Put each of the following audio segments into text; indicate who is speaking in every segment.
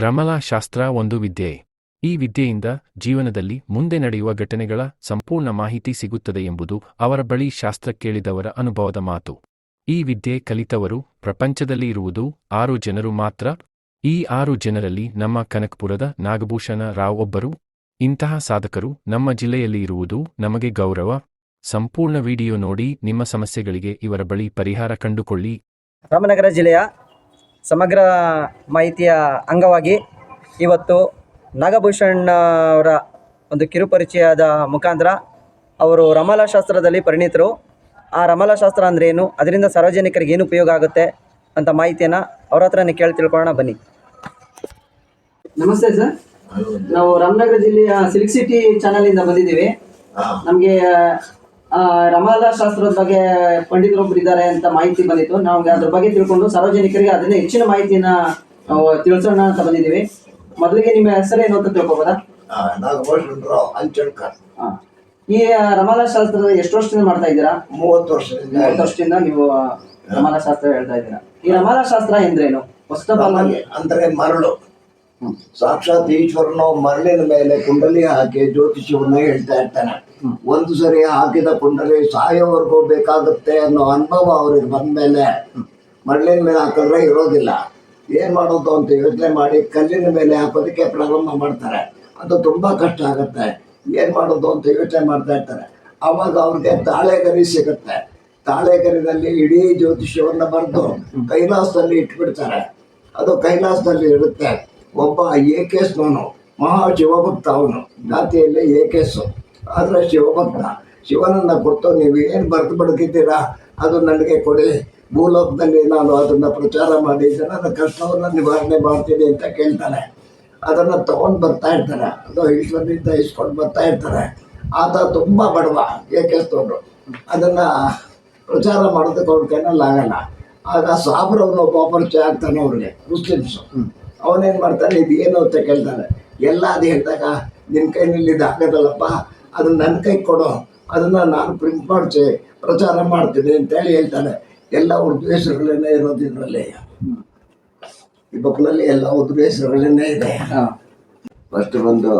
Speaker 1: ರಮಲಾ ಶಾಸ್ತ್ರ ಒಂದು ವಿದ್ಯೆ. ಈ ವಿದ್ಯೆಯಿಂದ ಜೀವನದಲ್ಲಿ ಮುಂದೆ ನಡೆಯುವ ಘಟನೆಗಳ ಸಂಪೂರ್ಣ ಮಾಹಿತಿ ಸಿಗುತ್ತದೆ ಎಂಬುದು ಅವರ ಬಳಿ ಶಾಸ್ತ್ರ ಕೇಳಿದವರ ಅನುಭವದ ಮಾತು. ಈ ವಿದ್ಯೆ ಕಲಿತವರು ಪ್ರಪಂಚದಲ್ಲಿ ಇರುವುದು 6 ಜನರು ಮಾತ್ರ. ಈ 6 ಜನರಲ್ಲಿ ನಮ್ಮ ಕನಕಪುರದ ನಾಗಭೂಷಣ ರಾವ್ ಒಬ್ಬರು. ಇಂತಹ ಸಾಧಕರು ನಮ್ಮ ಜಿಲ್ಲೆಯಲ್ಲಿ ಇರುವುದು ನಮಗೆ ಗೌರವ. ಸಂಪೂರ್ಣ ವಿಡಿಯೋ ನೋಡಿ ನಿಮ್ಮ ಸಮಸ್ಯೆಗಳಿಗೆ ಇವರ ಬಳಿ ಪರಿಹಾರ ಕಂಡುಕೊಳ್ಳಿ.
Speaker 2: ರಾಮನಗರ ಜಿಲ್ಲೆಯ ಸಮಗ್ರ ಮಾಹಿತಿಯ ಅಂಗವಾಗಿ ಇವತ್ತು ನಾಗಭೂಷಣ್ ಅವರ ಒಂದು ಕಿರುಪರಿಚಯದ ಮುಖಾಂತರ ಅವರು ರಮಲಾ ಶಾಸ್ತ್ರದಲ್ಲಿ ಪರಿಣಿತರು. ಆ ರಮಲಾ ಶಾಸ್ತ್ರ ಅಂದರೆ ಏನು, ಅದರಿಂದ ಸಾರ್ವಜನಿಕರಿಗೆ ಏನು ಉಪಯೋಗ ಆಗುತ್ತೆ ಅಂತ ಮಾಹಿತಿಯನ್ನು ಅವ್ರ ಹತ್ರನೇ ಕೇಳಿ ತಿಳ್ಕೊಳ್ಳೋಣ ಬನ್ನಿ. ನಮಸ್ತೆ ಸರ್, ನಾವು ರಾಮನಗರ ಜಿಲ್ಲೆಯ ಸಿಲ್ಕ್ ಸಿಟಿ ಚಾನಲಿಂದ ಬಂದಿದ್ದೀವಿ. ನಮಗೆ ರಮಲಾ ಶಾಸ್ತ್ರದ ಬಗ್ಗೆ ಪಂಡಿತರೊಬ್ಬರು ಇದ್ದಾರೆ ಅಂತ ಮಾಹಿತಿ ಬಂದಿತ್ತು. ನಾವು ಅದ್ರ ಬಗ್ಗೆ ತಿಳ್ಕೊಂಡು ಸಾರ್ವಜನಿಕರಿಗೆ ಅದನ್ನ ಹೆಚ್ಚಿನ ಮಾಹಿತಿಯನ್ನ ನಾವು ತಿಳಿಸೋಣ ಅಂತ ಬಂದಿದ್ದೀವಿ. ಮೊದಲಿಗೆ ನಿಮ್ಮ ಹೆಸರೇನು ಅಂತ ತಿಳ್ಕೊಬೋದಾ? ಈ ರಮಲಾ ಶಾಸ್ತ್ರದ ಎಷ್ಟು ವರ್ಷದಿಂದ ಮಾಡ್ತಾ ಇದ್ದೀರಾ?
Speaker 3: 30
Speaker 2: ವರ್ಷದಿಂದ ನೀವು ರಮಲಾ ಶಾಸ್ತ್ರ ಹೇಳ್ತಾ ಇದ್ದೀರಾ. ಈ ರಮಲಾ ಶಾಸ್ತ್ರ ಎಂದ್ರೇನು? ಫಸ್ಟ್ ಆಫ್ ಆಲ್
Speaker 3: ಅಂದ್ರೆ ಮರಳು, ಸಾಕ್ಷಾತ್ ಈಶ್ವರನ ಮರಳಿನ ಮೇಲೆ ಕುಂಡಲಿ ಹಾಕಿ ಜ್ಯೋತಿಷ್ಯವನ್ನ ಹೇಳ್ತಾ ಇರ್ತಾನೆ. ಒಂದು ಸರಿ ಹಾಕಿದ ಕುಂಡಲಿ ಸಾಯೋವರೆಗೂ ಬೇಕಾಗುತ್ತೆ ಅನ್ನೋ ಅನುಭವ ಅವ್ರಿಗೆ ಬಂದ್ಮೇಲೆ ಮರಳಿನ ಮೇಲೆ ಹಾಕಿದ್ರೆ ಇರೋದಿಲ್ಲ. ಏನ್ ಮಾಡೋದು ಅಂತ ಯೋಚನೆ ಮಾಡಿ ಕಲ್ಲಿನ ಮೇಲೆ ಹಾಕೋದಕ್ಕೆ ಪ್ರಾರಂಭ ಮಾಡ್ತಾರೆ. ಅದು ತುಂಬಾ ಕಷ್ಟ ಆಗುತ್ತೆ. ಏನ್ ಮಾಡೋದು ಅಂತ ಯೋಚನೆ ಮಾಡ್ತಾ ಇರ್ತಾರೆ. ಅವಾಗ ಅವ್ರಿಗೆ ತಾಳೆಗರಿ ಸಿಗುತ್ತೆ. ತಾಳೆಗರಿನಲ್ಲಿ ಇಡೀ ಜ್ಯೋತಿಷ್ಯವನ್ನ ಬರೆದು ಕೈಲಾಸದಲ್ಲಿ ಇಟ್ಬಿಡ್ತಾರೆ. ಅದು ಕೈಲಾಸದಲ್ಲಿ ಇರುತ್ತೆ. ಒಬ್ಬ ಏಕೇಶ್ವನು ಮಹಾ ಶಿವಭಕ್ತ, ಅವನು ಜಾತಿಯಲ್ಲಿ ಏಕೇಶು, ಆದರೆ ಶಿವಭಕ್ತ. ಶಿವನನ್ನ ಕೊಟ್ಟು ನೀವು ಏನು ಬರೆದು ಬದುಕಿದ್ದೀರಾ ಅದು ನನಗೆ ಕೊಡಿ, ಭೂಲೋಕದಲ್ಲಿ ನಾನು ಅದನ್ನು ಪ್ರಚಾರ ಮಾಡಿ ಜನರ ಕಷ್ಟವನ್ನು ನಿವಾರಣೆ ಮಾಡ್ತೀನಿ ಅಂತ ಕೇಳ್ತಾನೆ. ಅದನ್ನು ತಗೊಂಡು ಬರ್ತಾ ಇರ್ತಾರೆ. ಅದು ಈಶ್ವರನಿಂದ ಇಸ್ಕೊಂಡು ಬರ್ತಾ ಇರ್ತಾರೆ. ಆತ ತುಂಬ ಬಡವ ಏಕೇಶ್ವರನು, ಅದನ್ನು ಪ್ರಚಾರ ಮಾಡೋದಕ್ಕೆ ಅವ್ರ ಕೈನಲ್ಲಿ ಆಗಲ್ಲ. ಆಗ ಸಾಬ್ರವನು ಒಬ್ಬ ಪರಿಚಯ ಆಗ್ತಾನೆ ಅವ್ರಿಗೆ, ಮುಸ್ಲಿಮ್ಸು. ಅವನೇನು ಮಾಡ್ತಾನೆ, ಇದು ಏನು ಅಂತ ಕೇಳ್ತಾನೆ. ಎಲ್ಲ ಅದು ಹೇಳಿದಾಗ ನಿನ್ನ ಕೈನಲ್ಲಿ ಇದು ಆಗೋದಲ್ಲಪ್ಪ, ಅದನ್ನ ನನ್ನ ಕೈ ಕೊಡು, ಅದನ್ನು ನಾನು ಪ್ರಿಂಟ್ ಮಾಡಿಸಿ ಪ್ರಚಾರ ಮಾಡ್ತೀನಿ ಅಂತೇಳಿ ಹೇಳ್ತಾನೆ. ಎಲ್ಲ ಉರ್ದು ಹೆಸರುಗಳನ್ನೇ ಇರೋದು ಇದರಲ್ಲಿ. ಈ ಬುಕ್ನಲ್ಲಿ ಎಲ್ಲ ಉರ್ದು ಹೆಸರುಗಳನ್ನೇ ಇದೆ. ಫಸ್ಟ್ ಒಂದು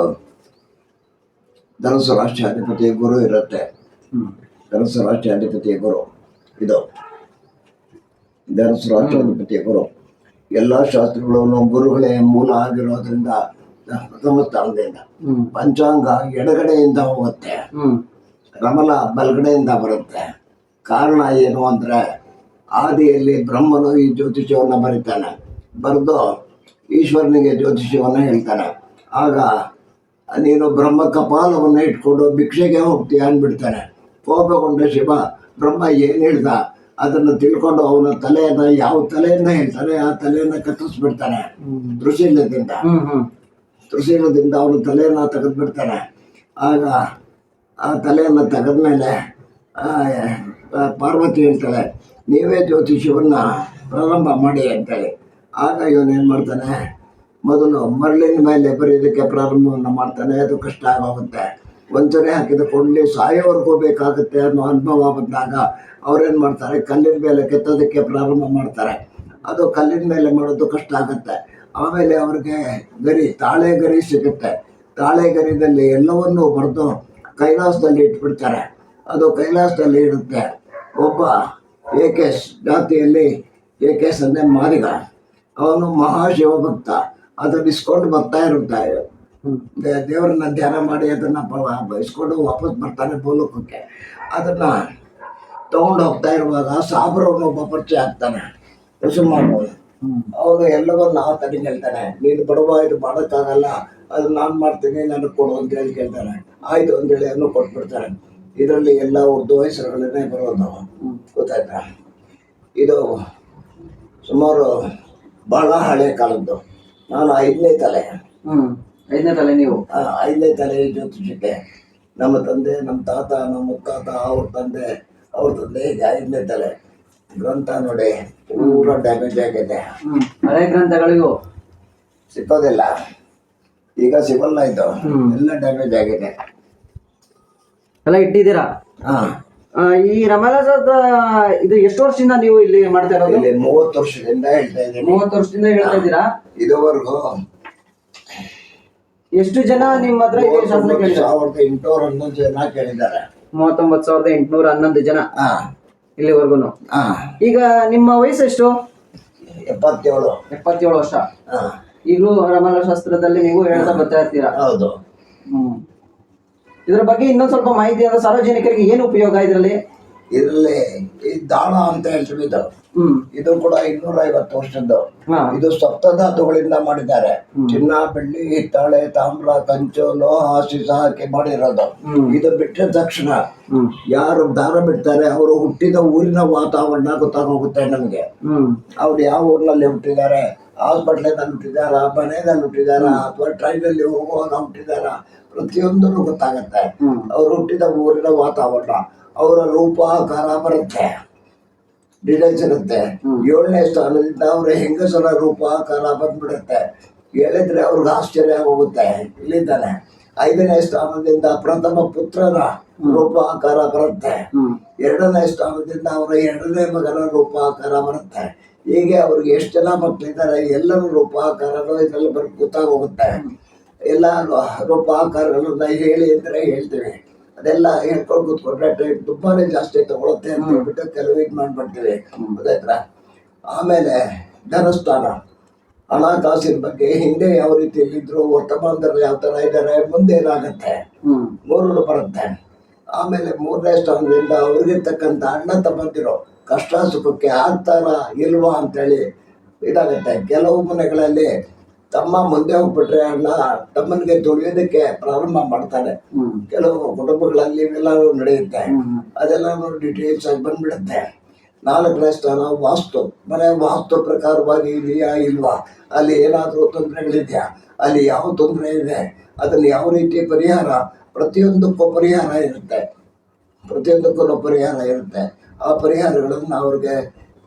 Speaker 3: ಧನುಸು ರಾಷ್ಟ್ರಾಧಿಪತಿ ಗುರು ಇರುತ್ತೆ. ಧನುಸು ರಾಷ್ಟ್ರಾಧಿಪತಿ ಗುರು, ಇದು ಧನುಸು ರಾಷ್ಟ್ರಾಧಿಪತಿ ಗುರು. ಎಲ್ಲ ಶಾಸ್ತ್ರಗಳನ್ನು ಗುರುಗಳೇ ಮೂಲ ಆಗಿರೋದ್ರಿಂದ ಪ್ರಥಮ ಸ್ಥಾನದಿಂದ. ಪಂಚಾಂಗ ಎಡಗಡೆಯಿಂದ ಹೋಗುತ್ತೆ, ರಮಲ ಬಲಗಡೆಯಿಂದ ಬರುತ್ತೆ. ಕಾರಣ ಏನು ಅಂದರೆ ಆದಿಯಲ್ಲಿ ಬ್ರಹ್ಮನು ಈ ಜ್ಯೋತಿಷ್ಯವನ್ನು ಬರೀತಾನೆ. ಬರೆದು ಈಶ್ವರನಿಗೆ ಜ್ಯೋತಿಷ್ಯವನ್ನು ಹೇಳ್ತಾನೆ. ಆಗ ನೀನು ಬ್ರಹ್ಮ ಕಪಾಲವನ್ನು ಇಟ್ಕೊಂಡು ಭಿಕ್ಷೆಗೆ ಹೋಗ್ತೀಯ ಅಂದ್ಬಿಡ್ತಾನೆ. ಕೋಪಗೊಂಡ ಶಿವ ಬ್ರಹ್ಮ ಏನು ಹೇಳ್ದ ಅದನ್ನು ತಿಳ್ಕೊಂಡು ಅವನ ತಲೆಯನ್ನು, ಯಾವ ತಲೆಯಿಂದ ಹೇಳ್ತಾನೆ ಆ ತಲೆಯನ್ನು ಕತ್ತರಿಸ್ಬಿಡ್ತಾನೆ. ತ್ರಿಶೀಲದಿಂದ ಅವನ ತಲೆಯನ್ನು ತೆಗೆದ್ಬಿಡ್ತಾನೆ. ಆಗ ಆ ತಲೆಯನ್ನು ತೆಗೆದ್ಮೇಲೆ ಪಾರ್ವತಿ ಹೇಳ್ತಾಳೆ, ನೀವೇ ಜ್ಯೋತಿಷ್ಯವನ್ನು ಪ್ರಾರಂಭ ಮಾಡಿ ಅಂತೇಳಿ. ಆಗ ಇವನೇನು ಮಾಡ್ತಾನೆ, ಮೊದಲು ಮರಳಿನ ಮೇಲೆ ಬರೆಯೋದಕ್ಕೆ ಪ್ರಾರಂಭವನ್ನು ಮಾಡ್ತಾನೆ. ಅದು ಕಷ್ಟ ಆಗೋಗುತ್ತೆ. ಒಂದ್ಸರಿ ಹಾಕಿದ ಕೊಂಡ್ಲಿ ಸಾಯೋವರೆಗೂ ಬೇಕಾಗುತ್ತೆ ಅನ್ನೋ ಅನುಭವ ಬಂದಾಗ ಅವ್ರೇನು ಮಾಡ್ತಾರೆ, ಕಲ್ಲಿನ ಮೇಲೆ ಕೆತ್ತೋದಕ್ಕೆ ಪ್ರಾರಂಭ ಮಾಡ್ತಾರೆ. ಅದು ಕಲ್ಲಿನ ಮೇಲೆ ಮಾಡೋದು ಕಷ್ಟ ಆಗುತ್ತೆ. ಆಮೇಲೆ ಅವ್ರಿಗೆ ತಾಳೆ ಗರಿ ಸಿಗುತ್ತೆ. ತಾಳೆ ಗರಿದಲ್ಲಿ ಎಲ್ಲವನ್ನೂ ಬರೆದು ಕೈಲಾಸದಲ್ಲಿ ಇಟ್ಬಿಡ್ತಾರೆ. ಅದು ಕೈಲಾಸದಲ್ಲಿ ಇರುತ್ತೆ. ಒಬ್ಬ ಏಕೇಶ್, ಜಾತಿಯಲ್ಲಿ ಏಕೇಶ್ ಅಂದರೆ ಮಾದಿಗ, ಅವನು ಮಹಾಶಿವಭಕ್ತ. ಅದನ್ನು ಇಸ್ಕೊಂಡು ಬರ್ತಾ ಇರುತ್ತಾರೆ. ದೇವರನ್ನ ಧ್ಯಾನ ಮಾಡಿ ಅದನ್ನು ಇಸ್ಕೊಂಡು ವಾಪಸ್ ಬರ್ತಾನೆ ಭೂಲೋಕಕ್ಕೆ. ಅದನ್ನು ತಗೊಂಡು ಹೋಗ್ತಾ ಇರುವಾಗ ಸಾಬ್ರವನು ಒಬ್ಬ ಪರಿಚಯ ಆಗ್ತಾನೆ, ಕುಸುಮನು. ಅವನು ಎಲ್ಲವನ್ನ ತಡಿ ಹೇಳ್ತಾನೆ, ನೀನು ಬಡವ, ಇದು ಮಾಡೋಕ್ಕಾಗಲ್ಲ, ಅದು ನಾನು ಮಾಡ್ತೀನಿ, ನನಗೆ ಕೊಡು ಅಂತ ಹೇಳಿ ಕೇಳ್ತಾನೆ. ಆಯ್ತು ಅಂತೇಳಿ ಅವನು ಕೊಟ್ಬಿಡ್ತಾನೆ. ಇದರಲ್ಲಿ ಎಲ್ಲ ಉರ್ದು ಹೆಸರುಗಳನ್ನೇ ಬರೋದು, ಗೊತ್ತಾಯ್ತಾ? ಇದು ಸುಮಾರು ಬಹಳ ಹಳೆ ಕಾಲದ್ದು. ನಾನು 5ನೇ ತಲೆ.
Speaker 2: 5ನೇ ತಲೆ ನೀವು?
Speaker 3: 5ನೇ ತಲೆ ಜ್ಯೋತಿಷಕ್ಕೆ. ನಮ್ಮ ತಂದೆ, ನಮ್ಮ ತಾತ, ನಮ್ಮ ಮುತ್ತಾತ, ಅವ್ರ ತಂದೆ, ಹೀಗೆ 5ನೇ ತಲೆ. ಗ್ರಂಥ ನೋಡಿ ಪೂರ ಡ್ಯಾಮೇಜ್ ಆಗಿದೆ.
Speaker 2: ಹಳೆ ಗ್ರಂಥಗಳಿಗೂ
Speaker 3: ಸಿಕ್ಕೋದಿಲ್ಲ, ಈಗ ಸಿಗಲ್ಲ. ಇದು ಎಲ್ಲ ಡ್ಯಾಮೇಜ್ ಆಗಿದೆ.
Speaker 2: ಎಲ್ಲ ಇಟ್ಟಿದ್ದೀರಾ? ಈ ರಮಲಾ ಶಾಸ್ತ್ರ ಇದು ಎಷ್ಟು ವರ್ಷದಿಂದ ನೀವು ಇಲ್ಲಿ ಮಾಡ್ತಾ ಇರೋದು?
Speaker 3: ಇಲ್ಲಿ 30 ವರ್ಷದಿಂದ ಹೇಳ್ತಾ ಇದ್ದೀನಿ.
Speaker 2: 30 ವರ್ಷದಿಂದ ಹೇಳ್ತಾ ಇದ್ದೀರಾ?
Speaker 3: ಇದುವರೆಗೂ
Speaker 2: ಎಷ್ಟು ಜನ ನಿಮ್ಮ ಹತ್ರ ಈ ಶಾಸ್ತ್ರ ಕೇಳಿದ್ದಾರೆ?
Speaker 3: 3811 ಜನ ಕೇಳಿದ್ದಾರೆ.
Speaker 2: 39,811 ಜನ
Speaker 3: ಹಾ
Speaker 2: ಇಲ್ಲಿವರೆಗೂ.
Speaker 3: ಹಾ.
Speaker 2: ಈಗ ನಿಮ್ಮ ವಯಸ್ಸು ಎಷ್ಟು?
Speaker 3: 77.
Speaker 2: 77 ವರ್ಷ.
Speaker 3: ಹಾ
Speaker 2: ಈಗಲೂ ರಮಲ ಶಾಸ್ತ್ರದಲ್ಲಿ ನೀವು ಹೇಳ್ತಾ ಬರ್ತಾ ಇರ್ತೀರಾ?
Speaker 3: ಹೌದು.
Speaker 2: ಇದ್ರ ಬಗ್ಗೆ ಇನ್ನೊಂದ್ ಸ್ವಲ್ಪ ಮಾಹಿತಿ ಅಂದ್ರೆ ಸಾರ್ವಜನಿಕರಿಗೆ ಏನು ಉಪಯೋಗ ಇದರಲ್ಲಿ?
Speaker 3: ಇದರಲ್ಲಿ ಈ ದಾಳ ಅಂತ ಹೇಳ್ತೀವಿ ಇದು. ಇದು ಕೂಡ 250 ವರ್ಷದ್ದು. ಇದು ಸಪ್ತಧಾತುಗಳಿಂದ ಮಾಡಿದ್ದಾರೆ. ಚಿನ್ನ, ಬೆಳ್ಳಿ, ಹಿತ್ತಾಳೆ, ತಾಮ್ರ, ಕಂಚು, ಲೋಹ, ಸೀಸ ಹಾಕಿ ಮಾಡಿರೋದು. ಇದು ಬಿಟ್ಟ ತಕ್ಷಣ ಯಾರು ದಾರ ಬಿಡ್ತಾರೆ ಅವರು ಹುಟ್ಟಿದ ಊರಿನ ವಾತಾವರಣ ಗೊತ್ತಾಗೋಗುತ್ತೆ ನಮ್ಗೆ. ಅವ್ರು ಯಾವ ಊರಿನಲ್ಲಿ ಹುಟ್ಟಿದ್ದಾರೆ, ಹಾಸ್ಪಿಟ್ಲಿನಲ್ಲಿ ಹುಟ್ಟಿದಾರ, ಮನೆಯಲ್ಲಿ ಹುಟ್ಟಿದಾರ, ಅಥವಾ ಟ್ರೈನಲ್ಲಿ ಹೋಗುವಾಗ ಹುಟ್ಟಿದಾರ, ಪ್ರತಿಯೊಂದೂ ಗೊತ್ತಾಗತ್ತೆ. ಅವ್ರು ಹುಟ್ಟಿದ ಊರಿನ ವಾತಾವರಣ, ಅವರ ರೂಪ ಆಕಾರ ಬರುತ್ತೆ, ಡಿಟೇಲ್ಸ್ ಇರುತ್ತೆ. 7ನೇ ಸ್ಥಾನದಿಂದ ಅವರ ಹೆಂಗಸರ ರೂಪ ಆಕಾರ ಬಂದ್ಬಿಡುತ್ತೆ. ಹೇಳಿದ್ರೆ ಅವ್ರಿಗೆ ಆಶ್ಚರ್ಯ ಆಗೋಗುತ್ತೆ. ಇಲ್ಲಿದ್ದಾನೆ. 5ನೇ ಸ್ಥಾನದಿಂದ ಪ್ರಥಮ ಪುತ್ರನ ರೂಪ ಆಕಾರ ಬರುತ್ತೆ. 2ನೇ ಸ್ಥಾನದಿಂದ ಅವರ 2ನೇ ಮಗನ ರೂಪ ಆಕಾರ ಬರುತ್ತೆ. ಹೀಗೆ ಅವ್ರಿಗೆ ಎಷ್ಟು ಜನ ಮಕ್ಕಳಿದ್ದಾರೆ ಎಲ್ಲರ ರೂಪ ಆಕಾರನೂ ಇದರಲ್ಲಿ ಗೊತ್ತಾಗೋಗುತ್ತೆ. ಎಲ್ಲ ರೂಪ ಆಕಾರಗಳನ್ನ ಹೇಳಿ ಅಂದರೆ ಹೇಳ್ತೀವಿ. ಅದೆಲ್ಲ ಹೇಳ್ಕೊಂಡು ಕೂತ್ಕೊಂಡ್ರೆ ಟೈಮ್ ತುಂಬಾನೇ ಜಾಸ್ತಿ ತಗೊಳುತ್ತೆ ಅಂತ ಹೇಳ್ಬಿಟ್ಟು ಕೆಲವು ಇದು ಮಾಡ್ಬಿಡ್ತೀವಿ. ಗೊತ್ತಾಯ್ತಾ? ಆಮೇಲೆ ಧನಸ್ಥಾನ, ಹಣಕಾಸಿನ ಬಗ್ಗೆ ಹಿಂದೆ ಯಾವ ರೀತಿಯಲ್ಲಿದ್ರು, ವರ್ತಮಾನದಲ್ಲಿ ಯಾವ ತರ ಇದ್ದಾರೆ, ಮುಂದೆ ಏನಾಗತ್ತೆ, 3 ಬರುತ್ತೆ. ಆಮೇಲೆ 3ನೇ ಸ್ಥಾನದಿಂದ ಅವ್ರಿಗಿರ್ತಕ್ಕಂಥ ಅಣ್ಣ ತಮ್ಮಂದಿರು ಕಷ್ಟ ಸುಖಕ್ಕೆ ಆಗ್ತಾರ ಇಲ್ವಾ ಅಂತೇಳಿ ಇದಾಗತ್ತೆ. ಕೆಲವು ಮನೆಗಳಲ್ಲಿ ತಮ್ಮ ಮುಂದೆ ಹೋಗ್ಬಿಟ್ರೆ ಅಣ್ಣ ತಮ್ಮನಿಗೆ ತುಳಿಯೋದಕ್ಕೆ ಪ್ರಾರಂಭ ಮಾಡ್ತಾನೆ. ಕೆಲವು ಕುಟುಂಬಗಳಲ್ಲಿ ಇವೆಲ್ಲ ನಡೆಯುತ್ತೆ. ಅದೆಲ್ಲ ಡೀಟೇಲ್ಸ್ ಆಗಿ ಬಂದ್ಬಿಡುತ್ತೆ. 4ನೇ ಸ್ಥಾನ ವಾಸ್ತು, ಮನೆ ವಾಸ್ತು ಪ್ರಕಾರವಾಗಿ ಇದೆಯಾ ಇಲ್ವಾ, ಅಲ್ಲಿ ಏನಾದರೂ ತೊಂದರೆಗಳಿದೆಯಾ, ಅಲ್ಲಿ ಯಾವ ತೊಂದರೆ ಇದೆ, ಅದನ್ನು ಯಾವ ರೀತಿ ಪರಿಹಾರ, ಪ್ರತಿಯೊಂದಕ್ಕೂ ಪರಿಹಾರ ಇರುತ್ತೆ. ಆ ಪರಿಹಾರಗಳನ್ನು ಅವ್ರಿಗೆ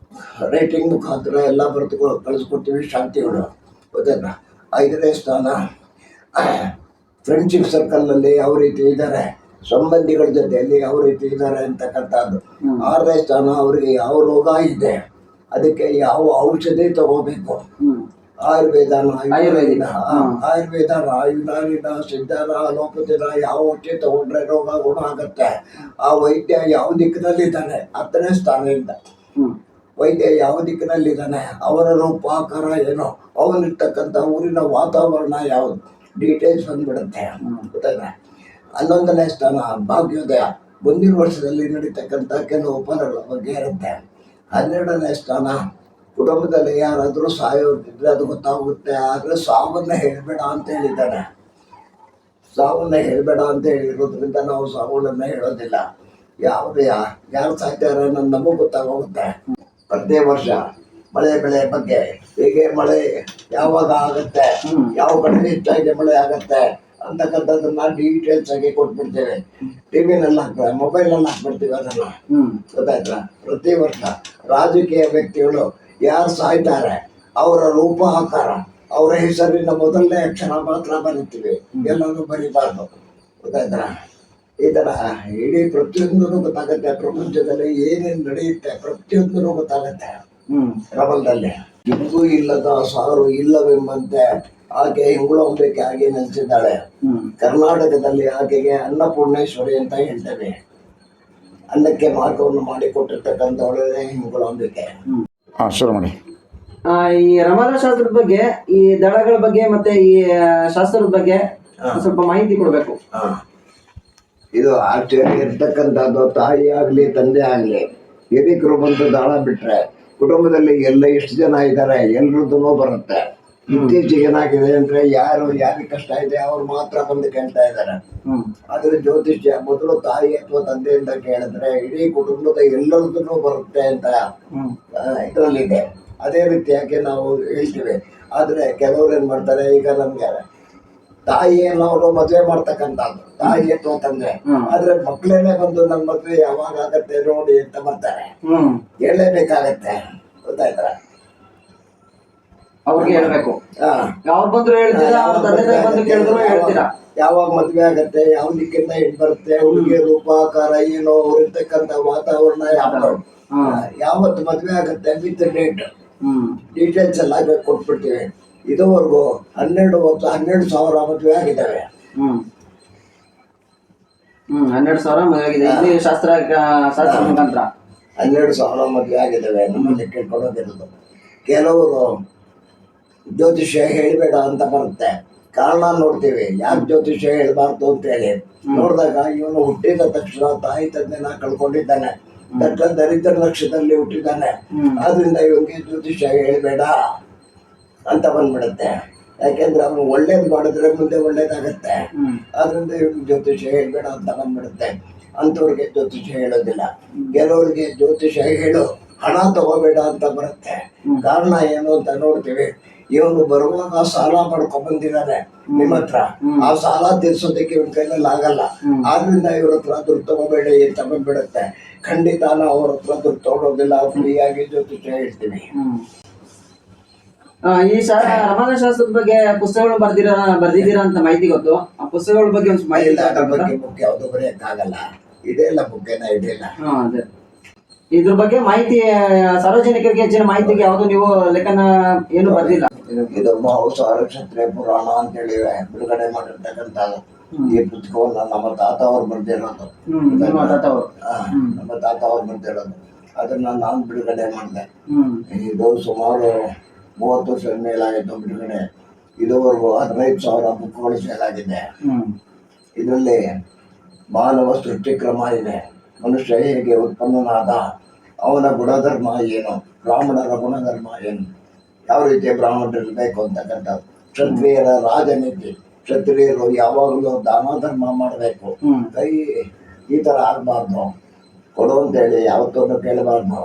Speaker 3: ರೈಟಿಂಗ್ ಮುಖಾಂತರ ಎಲ್ಲ ಬರೆದು ಕಳಿಸ್ಕೊಡ್ತೀವಿ, ಶಾಂತಿಗಳು. ಗೊತ್ತಾಯ್ತಾ? 5ನೇ ಸ್ಥಾನ ಫ್ರೆಂಡ್ಶಿಪ್ ಸರ್ಕಲ್ನಲ್ಲಿ ಯಾವ ರೀತಿ ಇದ್ದಾರೆ, ಸಂಬಂಧಿಗಳ ಜೊತೆಯಲ್ಲಿ ಯಾವ ರೀತಿ ಇದ್ದಾರೆ ಅಂತಕ್ಕಂಥದ್ದು. 6ನೇ ಸ್ಥಾನ ಅವರಿಗೆ ಯಾವ ರೋಗ ಇದೆ, ಅದಕ್ಕೆ ಯಾವ ಔಷಧಿ ತಗೋಬೇಕು, ಆಯುರ್ವೇದನ, ಯುನಾನಿನ, ಸಿದ್ಧನ, ಅಲೋಪತಿನ ಯಾವ ಔಷಧಿ ತಗೊಂಡ್ರೆ ರೋಗ ಗುಣ ಆಗುತ್ತೆ. ಆ ವೈದ್ಯ ಯಾವ ದಿಕ್ಕಿನಲ್ಲಿದ್ದಾನೆ, 10ನೇ ಸ್ಥಾನದಿಂದ ವೈದ್ಯ ಯಾವ ದಿಕ್ಕಿನಲ್ಲಿದ್ದಾನೆ, ಅವರ ರೂಪ ಆಕಾರ ಏನು, ಅವನಿರ್ತಕ್ಕಂಥ ಊರಿನ ವಾತಾವರಣ ಯಾವುದು, ಡೀಟೇಲ್ಸ್ ಬಂದ್ಬಿಡುತ್ತೆ. ಗೊತ್ತಾಯ್ತಾ? 11ನೇ ಸ್ಥಾನ ಭಾಗ್ಯೋದಯ, ಮುಂದಿನ ವರ್ಷದಲ್ಲಿ ನಡೀತಕ್ಕಂಥ ಕೆಲವು ಫಲಗಳ ಬಗ್ಗೆ ಇರುತ್ತೆ. 12ನೇ ಸ್ಥಾನ ಕುಟುಂಬದಲ್ಲಿ ಯಾರಾದರೂ ಸಾಯೋದಿದ್ರೆ ಅದು ಗೊತ್ತಾಗುತ್ತೆ. ಆದರೆ ಸಾವನ್ನ ಹೇಳಬೇಡ ಅಂತ ಹೇಳಿದ್ದಾನೆ. ಸಾವನ್ನ ಹೇಳಬೇಡ ಅಂತ ಹೇಳಿರೋದ್ರಿಂದ ನಾವು ಸಾವನ್ನ ಹೇಳೋದಿಲ್ಲ. ಯಾರು ಸಾಯ್ತಾರೆ ಅನ್ನೋದು ನಮಗೆ ಗೊತ್ತಾಗೋಗುತ್ತೆ. ಪ್ರತಿ ವರ್ಷ ಮಳೆ ಬೆಳೆ ಬಗ್ಗೆ, ಹೇಗೆ ಮಳೆ ಯಾವಾಗ ಆಗುತ್ತೆ, ಯಾವ ಕಡೆ ಹೆಚ್ಚಾಗಿ ಮಳೆ ಆಗುತ್ತೆ ಅಂತಕ್ಕಂಥದ್ದನ್ನ ಡೀಟೇಲ್ಸ್ ಆಗಿ ಕೊಟ್ಬಿಡ್ತೇವೆ. ಟಿವಿನಲ್ಲಿ ಹಾಕ್ತಾರೆ, ಮೊಬೈಲ್ನಲ್ಲಿ ಹಾಕ್ಬಿಡ್ತೀವಿ ಅದನ್ನ. ಗೊತ್ತಾಯ್ತಾ? ಪ್ರತಿ ವರ್ಷ ರಾಜಕೀಯ ವ್ಯಕ್ತಿಗಳು ಯಾರು ಸಾಯ್ತಾರೆ ಅವರ ರೂಪ ಆಕಾರ, ಅವರ ಹೆಸರಿನ ಮೊದಲನೇ ಅಕ್ಷರ ಮಾತ್ರ ಬರೀತೀವಿ, ಎಲ್ಲರೂ ಬರೀಬಾರ್ದು. ಗೊತ್ತಾಯ್ತಾ? ಈ ಥರ ಇಡೀ ಪ್ರತಿಯೊಂದೂ ಗೊತ್ತಾಗುತ್ತೆ. ಪ್ರಪಂಚದಲ್ಲಿ ಏನೇನು ನಡೆಯುತ್ತೆ ಪ್ರತಿಯೊಂದೂ ಗೊತ್ತಾಗುತ್ತೆ ರಮಲದಲ್ಲಿ. ಇಂಗೂ ಇಲ್ಲದ ಸಾರು ಇಲ್ಲವೆಂಬಂತೆ ಆಕೆ ಹಿಂಗುಳಂಬಿಕೆ ಆಗಿ ನೆಲೆಸಿದ್ದಾಳೆ. ಕರ್ನಾಟಕದಲ್ಲಿ ಆಕೆಗೆ ಅನ್ನಪೂರ್ಣೇಶ್ವರಿ ಅಂತ ಹೇಳ್ತೇವೆ. ಅನ್ನಕ್ಕೆ ಮಾರ್ಗವನ್ನು ಮಾಡಿಕೊಟ್ಟಿರ್ತಕ್ಕಂಥವಳೇ ಹಿಂಗುಳಂಬಿಕೆ.
Speaker 4: ಶುರು ಮಾಡಿ.
Speaker 2: ಈ ರಮಲ ಶಾಸ್ತ್ರದ ಬಗ್ಗೆ, ಈ ದಳಗಳ ಬಗ್ಗೆ ಮತ್ತೆ ಈ ಶಾಸ್ತ್ರದ ಬಗ್ಗೆ ಸ್ವಲ್ಪ ಮಾಹಿತಿ ಕೊಡ್ಬೇಕು.
Speaker 3: ಇದು ಆಕ್ಚುಲಿ ಇರ್ತಕ್ಕಂಥದ್ದು ತಾಯಿ ಆಗ್ಲಿ ತಂದೆ ಆಗ್ಲಿ ಹಿರಿಕರು ಬಂದು ದಾಳ ಬಿಟ್ರೆ ಕುಟುಂಬದಲ್ಲಿ ಎಲ್ಲ ಎಷ್ಟು ಜನ ಇದ್ದಾರೆ ಎಲ್ರದ್ದು ಬರುತ್ತೆ. ಇತ್ತೀಚೆಗೆ ಏನಾಗಿದೆ ಅಂದ್ರೆ ಯಾರಿಗೆ ಕಷ್ಟ ಇದೆ ಅವ್ರು ಮಾತ್ರ ಬಂದು ಕೇಳ್ತಾ ಇದ್ದಾರೆ. ಆದ್ರೆ ಜ್ಯೋತಿಷ್ಯ ಮೊದಲು ತಾಯಿ ಅಥವಾ ತಂದೆಯಿಂದ ಕೇಳಿದ್ರೆ ಇಡೀ ಕುಟುಂಬದ ಎಲ್ಲರದ್ದು ಬರುತ್ತೆ ಅಂತ ಇದರಲ್ಲಿದೆ. ಅದೇ ರೀತಿಯಾಗಿ ನಾವು ಹೇಳ್ತೀವಿ. ಆದ್ರೆ ಕೆಲವ್ರು ಏನ್ ಮಾಡ್ತಾರೆ, ಈಗ ನಮ್ಗೆ ತಾಯಿಯನ್ನು ಅವರು ಮದುವೆ ಮಾಡ್ತಕ್ಕಂಥದ್ದು ತಾಯಿ ಅಥವಾ ತಂದೆ, ಆದ್ರೆ ಮಕ್ಳೇನೆ ಬಂದು ನನ್ನ ಮದ್ವೆ ಯಾವಾಗ ಆಗತ್ತೆ ನೋಡಿ ಅಂತ ಬರ್ತಾರೆ. ಹೇಳಲೇಬೇಕಾಗತ್ತೆ. ಗೊತ್ತಾಯ್ತಾ?
Speaker 2: ಅವ್ರಿಗೆ ಹೇಳ್ಬೇಕು.
Speaker 3: ಯಾವಾಗ ಮದ್ವೆ ಆಗತ್ತೆ, ಯಾವ ದಿಕ್ಕಿಂದ ಹೆಣ್ಣು ಬರುತ್ತೆ, ಹುಡುಗಿ ರೂಪ ಆಕಾರ ಏನೋ, ಅವ್ರಿರ್ತಕ್ಕಂಥ ವಾತಾವರಣ ಯಾವತ್ತು ಮದ್ವೆ ಆಗತ್ತೆ ವಿತ್ ಡೇಟ್ ಡೀಟೇಲ್ಸ್ ಎಲ್ಲ ಕೊಟ್ಬಿಡ್ತೀವಿ. ಇದುವರೆಗೂ 12,000 ಮದುವೆ ಆಗಿದ್ದಾವೆ.
Speaker 2: 12,000 ಮದುವೆ ಆಗಿದೆ ಇಲ್ಲಿ ಶಾಸ್ತ್ರ ಮುಖಾಂತರ.
Speaker 3: 12,000 ಮದುವೆ ಆಗಿದ್ದಾವೆ ನಮ್ಮಲ್ಲಿ ಕೇಳ್ಕೊಡೋದಿರೋದು. ಕೆಲವರು ಜ್ಯೋತಿಷ್ಯ ಹೇಳಬೇಡ ಅಂತ ಬರುತ್ತೆ, ಕಾರಣ ನೋಡ್ತೀವಿ ಯಾಕೆ ಜ್ಯೋತಿಷ್ಯ ಹೇಳ್ಬಾರ್ದು ಅಂತ ಹೇಳಿ. ನೋಡಿದಾಗ ಇವನು ಹುಟ್ಟಿದ ತಕ್ಷಣ ತಾಯಿ ತಂದೆನ ಕಳ್ಕೊಂಡಿದ್ದಾನೆ, ದರಿದ್ರ ನಕ್ಷತ್ರದಲ್ಲಿ ಹುಟ್ಟಿದ್ದಾನೆ, ಆದ್ರಿಂದ ಇವನಿಗೆ ಜ್ಯೋತಿಷ್ಯ ಹೇಳಬೇಡ ಅಂತ ಬಂದ್ಬಿಡುತ್ತೆ. ಯಾಕೆಂದ್ರೆ ಅವನು ಒಳ್ಳೇದು ಮಾಡಿದ್ರೆ ಮುಂದೆ ಒಳ್ಳೇದಾಗತ್ತೆ, ಆದ್ರಿಂದ ಇವನಿಗೆ ಜ್ಯೋತಿಷ್ಯ ಹೇಳ್ಬೇಡ ಅಂತ ಬಂದ್ಬಿಡುತ್ತೆ. ಅಂಥವ್ರಿಗೆ ಜ್ಯೋತಿಷ್ಯ ಹೇಳೋದಿಲ್ಲ. ಕೆಲವರಿಗೆ ಜ್ಯೋತಿಷ್ಯ ಹೇಳು ಹಣ ತಗೋಬೇಡ ಅಂತ ಬರುತ್ತೆ, ಕಾರಣ ಏನು ಅಂತ ನೋಡ್ತೀವಿ. ಇವನು ಬರುವಾಗ ಸಾಲ ಮಾಡ್ಕೊಂಡ್ ಬಂದಿದ್ದಾನೆ ನಿಮ್ಮ ಹತ್ರ, ಆ ಸಾಲ ತೀರ್ಸೋದಕ್ಕೆ ಇವನ ಕೈಯಲ್ಲಿ ಆಗಲ್ಲ, ಆದ್ರಿಂದ ಇವ್ರ ಹತ್ರ ದುಡ್ಡು ತಗೋಬೇಡಿ ಅಂತ ಬಂದ್ಬಿಡುತ್ತೆ. ಖಂಡಿತ ನಾವು ಅವ್ರ ಹತ್ರ ದುಡ್ಡು ತಗೊಳೋದಿಲ್ಲ, ಫ್ರೀಯಾಗಿ ಜ್ಯೋತಿಷ್ಯ ಹೇಳ್ತೀವಿ.
Speaker 2: ಈ ರಮಾನ ಶಾಸ್ತ್ರದ ಬಗ್ಗೆ ಪುಸ್ತಕಗಳು ಬರ್ದಿದ್ದೀರಾ ಅಂತ ಮಾಹಿತಿ ಗೊತ್ತು. ಆ ಪುಸ್ತಕಗಳ ಬಗ್ಗೆ ಒಂದು ಮಾಹಿತಿ
Speaker 3: ಅದ್ರ ಬಗ್ಗೆ ಬುಕ್ ಯಾವ್ದು ಬರೆಯಕ್ಕಾಗಲ್ಲ, ಇದೆಲ್ಲ ಬುಕ್ಕೇನ ಇದೆಲ್ಲ.
Speaker 2: ಅದೇ ಇದ್ರ ಬಗ್ಗೆ ಮಾಹಿತಿ ಸಾರ್ವಜನಿಕರಿಗೆ ಹೆಚ್ಚಿನ ಮಾಹಿತಿಗೆ ಯಾವುದು ನೀವು ಲೇಖನ ಏನು ಬರ್ದಿಲ್ಲ.
Speaker 3: ಇದು ಬಹುಸಾರ ಕ್ಷತ್ರಿಯ ಪುರಾಣ ಅಂತೇಳಿ ಬಿಡುಗಡೆ ಮಾಡಿರ್ತಕ್ಕಂಥ ಈ ಪುಸ್ತಕವನ್ನ ನಮ್ಮ ತಾತ ಅವ್ರು ಬರ್ದಿರೋದು. ನಮ್ಮ ತಾತ ಅವ್ರು ಬರ್ದಿರೋದು ಅದನ್ನ ನಾನು ಬಿಡುಗಡೆ ಮಾಡಿದೆ. ಇದು ಸುಮಾರು 30 ವರ್ಷದ ಮೇಲಾಗಿತ್ತು ಬಿಡುಗಡೆ. ಇದುವರೆಗೂ 15,000 ಬುಕ್ಗಳು ಸೇಲ್ ಆಗಿದೆ. ಇದರಲ್ಲಿ ಮಾನವ ಸೃಷ್ಟಿ ಕ್ರಮ ಇದೆ, ಮನುಷ್ಯ ಹೇಗೆ ಉತ್ಪನ್ನನಾದ, ಅವನ ಗುಣಧರ್ಮ ಏನು, ಬ್ರಾಹ್ಮಣರ ಗುಣಧರ್ಮ ಏನು, ಯಾವ ರೀತಿ ಬ್ರಾಹ್ಮಣರಿರ್ಬೇಕು ಅಂತಕ್ಕಂಥ, ಕ್ಷತ್ರಿಯರ ರಾಜನೀತಿ, ಕ್ಷತ್ರಿಯರು ಯಾವಾಗಲೂ ದಾನ ಧರ್ಮ ಮಾಡಬೇಕು, ಕೈ ಈ ಥರ ಆಗಬಾರ್ದು, ಕೊಡು ಅಂತೇಳಿ ಯಾವತ್ತೂ ಕೇಳಬಾರ್ದು,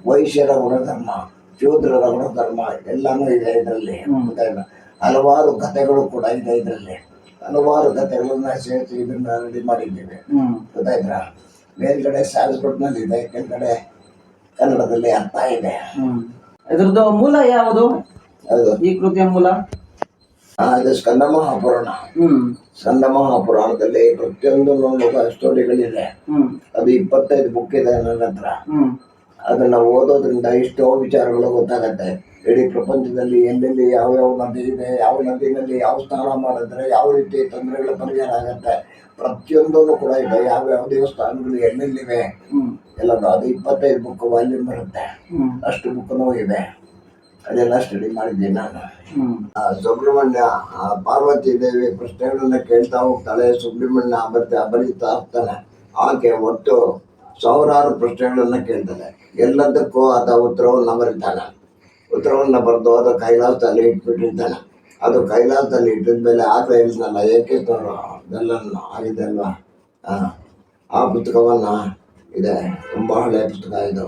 Speaker 3: ವೈಶ್ಯರ ಗುಣಧರ್ಮ, ಶೂದ್ರರ ಗುಣಧರ್ಮ ಎಲ್ಲಾನು ಇದೆ ಇದರಲ್ಲಿ. ಹಲವಾರು ಕಥೆಗಳು ಕೂಡ ಇದೆ ಇದರಲ್ಲಿ, ಹಲವಾರು ಕಥೆಗಳನ್ನ ಸೇರಿಸಿ ಇದನ್ನ ರೆಡಿ ಮಾಡಿದ್ದೇವೆ. ಗೊತ್ತಾಯ್ತಾ? ಮೇಲ್ಗಡೆ ಸಂಸ್ಕೃತನಲ್ಲಿ ಇದೆ, ಕೆಳಗಡೆ ಕನ್ನಡದಲ್ಲಿ ಅರ್ಥ ಇದೆ.
Speaker 2: ಇದ್ರದ್ದು ಮೂಲ ಯಾವುದು?
Speaker 3: ಹೌದು,
Speaker 2: ಈ ಕೃತಿಯ ಮೂಲ
Speaker 3: ಇದು ಸ್ಕಂದ ಮಹಾಪುರಾಣ. ಸ್ಕಂದ ಮಹಾಪುರಾಣದಲ್ಲಿ ಪ್ರತಿಯೊಂದು ಸ್ಟೋರಿಗಳಿದೆ. ಅದು 25 ಬುಕ್ ಇದೆ ನನ್ನ ಹತ್ರ. ಅದನ್ನ ಓದೋದ್ರಿಂದ ಎಷ್ಟೋ ವಿಚಾರಗಳು ಗೊತ್ತಾಗತ್ತೆ. ಇಡೀ ಪ್ರಪಂಚದಲ್ಲಿ ಎಲ್ಲೆಲ್ಲಿ ಯಾವ್ಯಾವ ನದಿ ಇದೆ, ಯಾವ ನದಿನಲ್ಲಿ ಯಾವ ಸ್ನಾನ ಮಾಡಿದ್ರೆ ಯಾವ ರೀತಿ ತೊಂದರೆಗಳ ಪರಿಹಾರ ಆಗತ್ತೆ, ಪ್ರತಿಯೊಂದನ್ನು ಕೂಡ ಇದೆ. ಯಾವ್ಯಾವ ದೇವಸ್ಥಾನಗಳು ಎಲ್ಲೆಲ್ಲಿವೆ ಎಲ್ಲದು. ಅದು 25 ಬುಕ್ ವಾಲ್ಯೂಮ್ ಬರುತ್ತೆ, ಅಷ್ಟು ಬುಕ್ನೂ ಇದೆ. ಅದೆಲ್ಲ ಸ್ಟಡಿ ಮಾಡಿದ್ದೀನಿ ನಾನು. ಸುಬ್ರಹ್ಮಣ್ಯ ಪಾರ್ವತಿ ದೇವಿ ಪ್ರಶ್ನೆಗಳನ್ನ ಕೇಳ್ತಾ ಹೋಗ್ತಾಳೆ, ಸುಬ್ರಹ್ಮಣ್ಯ ಬರೀತಾ ಹೋಗ್ತಾನೆ. ಆಕೆ ಒಟ್ಟು 1000 ಪ್ರಶ್ನೆಗಳನ್ನ ಕೇಳ್ತಾನೆ. ಎಲ್ಲದಕ್ಕೂ ಆತ ಉತ್ತರವನ್ನ ಬರೀತಾನೆ. ಉತ್ತರವನ್ನ ಬರೆದು ಅದು ಕೈಲಾಸದಲ್ಲಿ ಇಟ್ಬಿಟ್ಟಿರ್ತಾನೆ. ಅದು ಕೈಲಾಸದಲ್ಲಿ ಇಟ್ಟಿದ ಮೇಲೆ ಆಗ ಹೇಳಿದ್ನಲ್ಲ ಏಕೆಂದ್ರೆ ಅದೆಲ್ಲ ಆಗಿದೆ ಅಲ್ವಾ, ಆ ಪುಸ್ತಕವನ್ನ ಇದೆ. ತುಂಬಾ ಹಳೆಯ ಪುಸ್ತಕ ಇದು.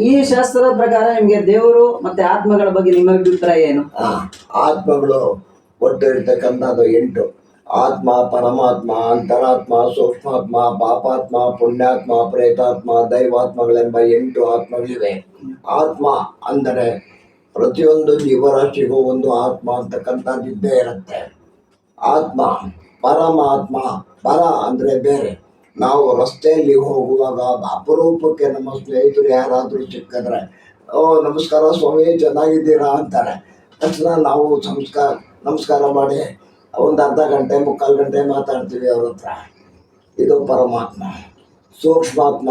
Speaker 2: ಈ ಶಾಸ್ತ್ರದ ಪ್ರಕಾರ ನಿಮ್ಗೆ ದೇವರು ಮತ್ತೆ ಆತ್ಮಗಳ ಬಗ್ಗೆ ನಿಮ್ಮ ಅಭಿಪ್ರಾಯ ಏನು?
Speaker 3: ಆತ್ಮಗಳು ಒಟ್ಟು ಇರ್ತಕ್ಕಂಥದ್ದು 8. ಆತ್ಮ, ಪರಮಾತ್ಮ, ಅಂತರಾತ್ಮ, ಸೂಕ್ಷ್ಮಾತ್ಮ, ಪಾಪಾತ್ಮ, ಪುಣ್ಯಾತ್ಮ, ಪ್ರೇತಾತ್ಮ, ದೈವಾತ್ಮಗಳೆಂಬ 8 ಆತ್ಮಗಳಿವೆ. ಆತ್ಮ ಅಂದರೆ ಪ್ರತಿಯೊಂದು ಜೀವರಾಶಿಗೂ ಒಂದು ಆತ್ಮ ಅಂತಕ್ಕಂಥದ್ದು ಇದ್ದೇ ಇರುತ್ತೆ. ಆತ್ಮ, ಪರಮಾತ್ಮ, ಪರ ಅಂದರೆ ಬೇರೆ. ನಾವು ರಸ್ತೆಯಲ್ಲಿ ಹೋಗುವಾಗ ಅಪರೂಪಕ್ಕೆ ನಮ್ಮ ಸ್ನೇಹಿತರು ಯಾರಾದರೂ ಸಿಕ್ಕಿದ್ರೆ, ಓ ನಮಸ್ಕಾರ ಸ್ವಾಮಿ ಚೆನ್ನಾಗಿದ್ದೀರಾ ಅಂತಾರೆ. ತಕ್ಷಣ ನಾವು ನಮಸ್ಕಾರ ಮಾಡಿ ಒಂದು ಅರ್ಧ ಗಂಟೆ 3/4 ಗಂಟೆ ಮಾತಾಡ್ತೀವಿ ಅವ್ರ ಹತ್ರ. ಇದು ಪರಮಾತ್ಮ. ಸೂಕ್ಷ್ಮಾತ್ಮ,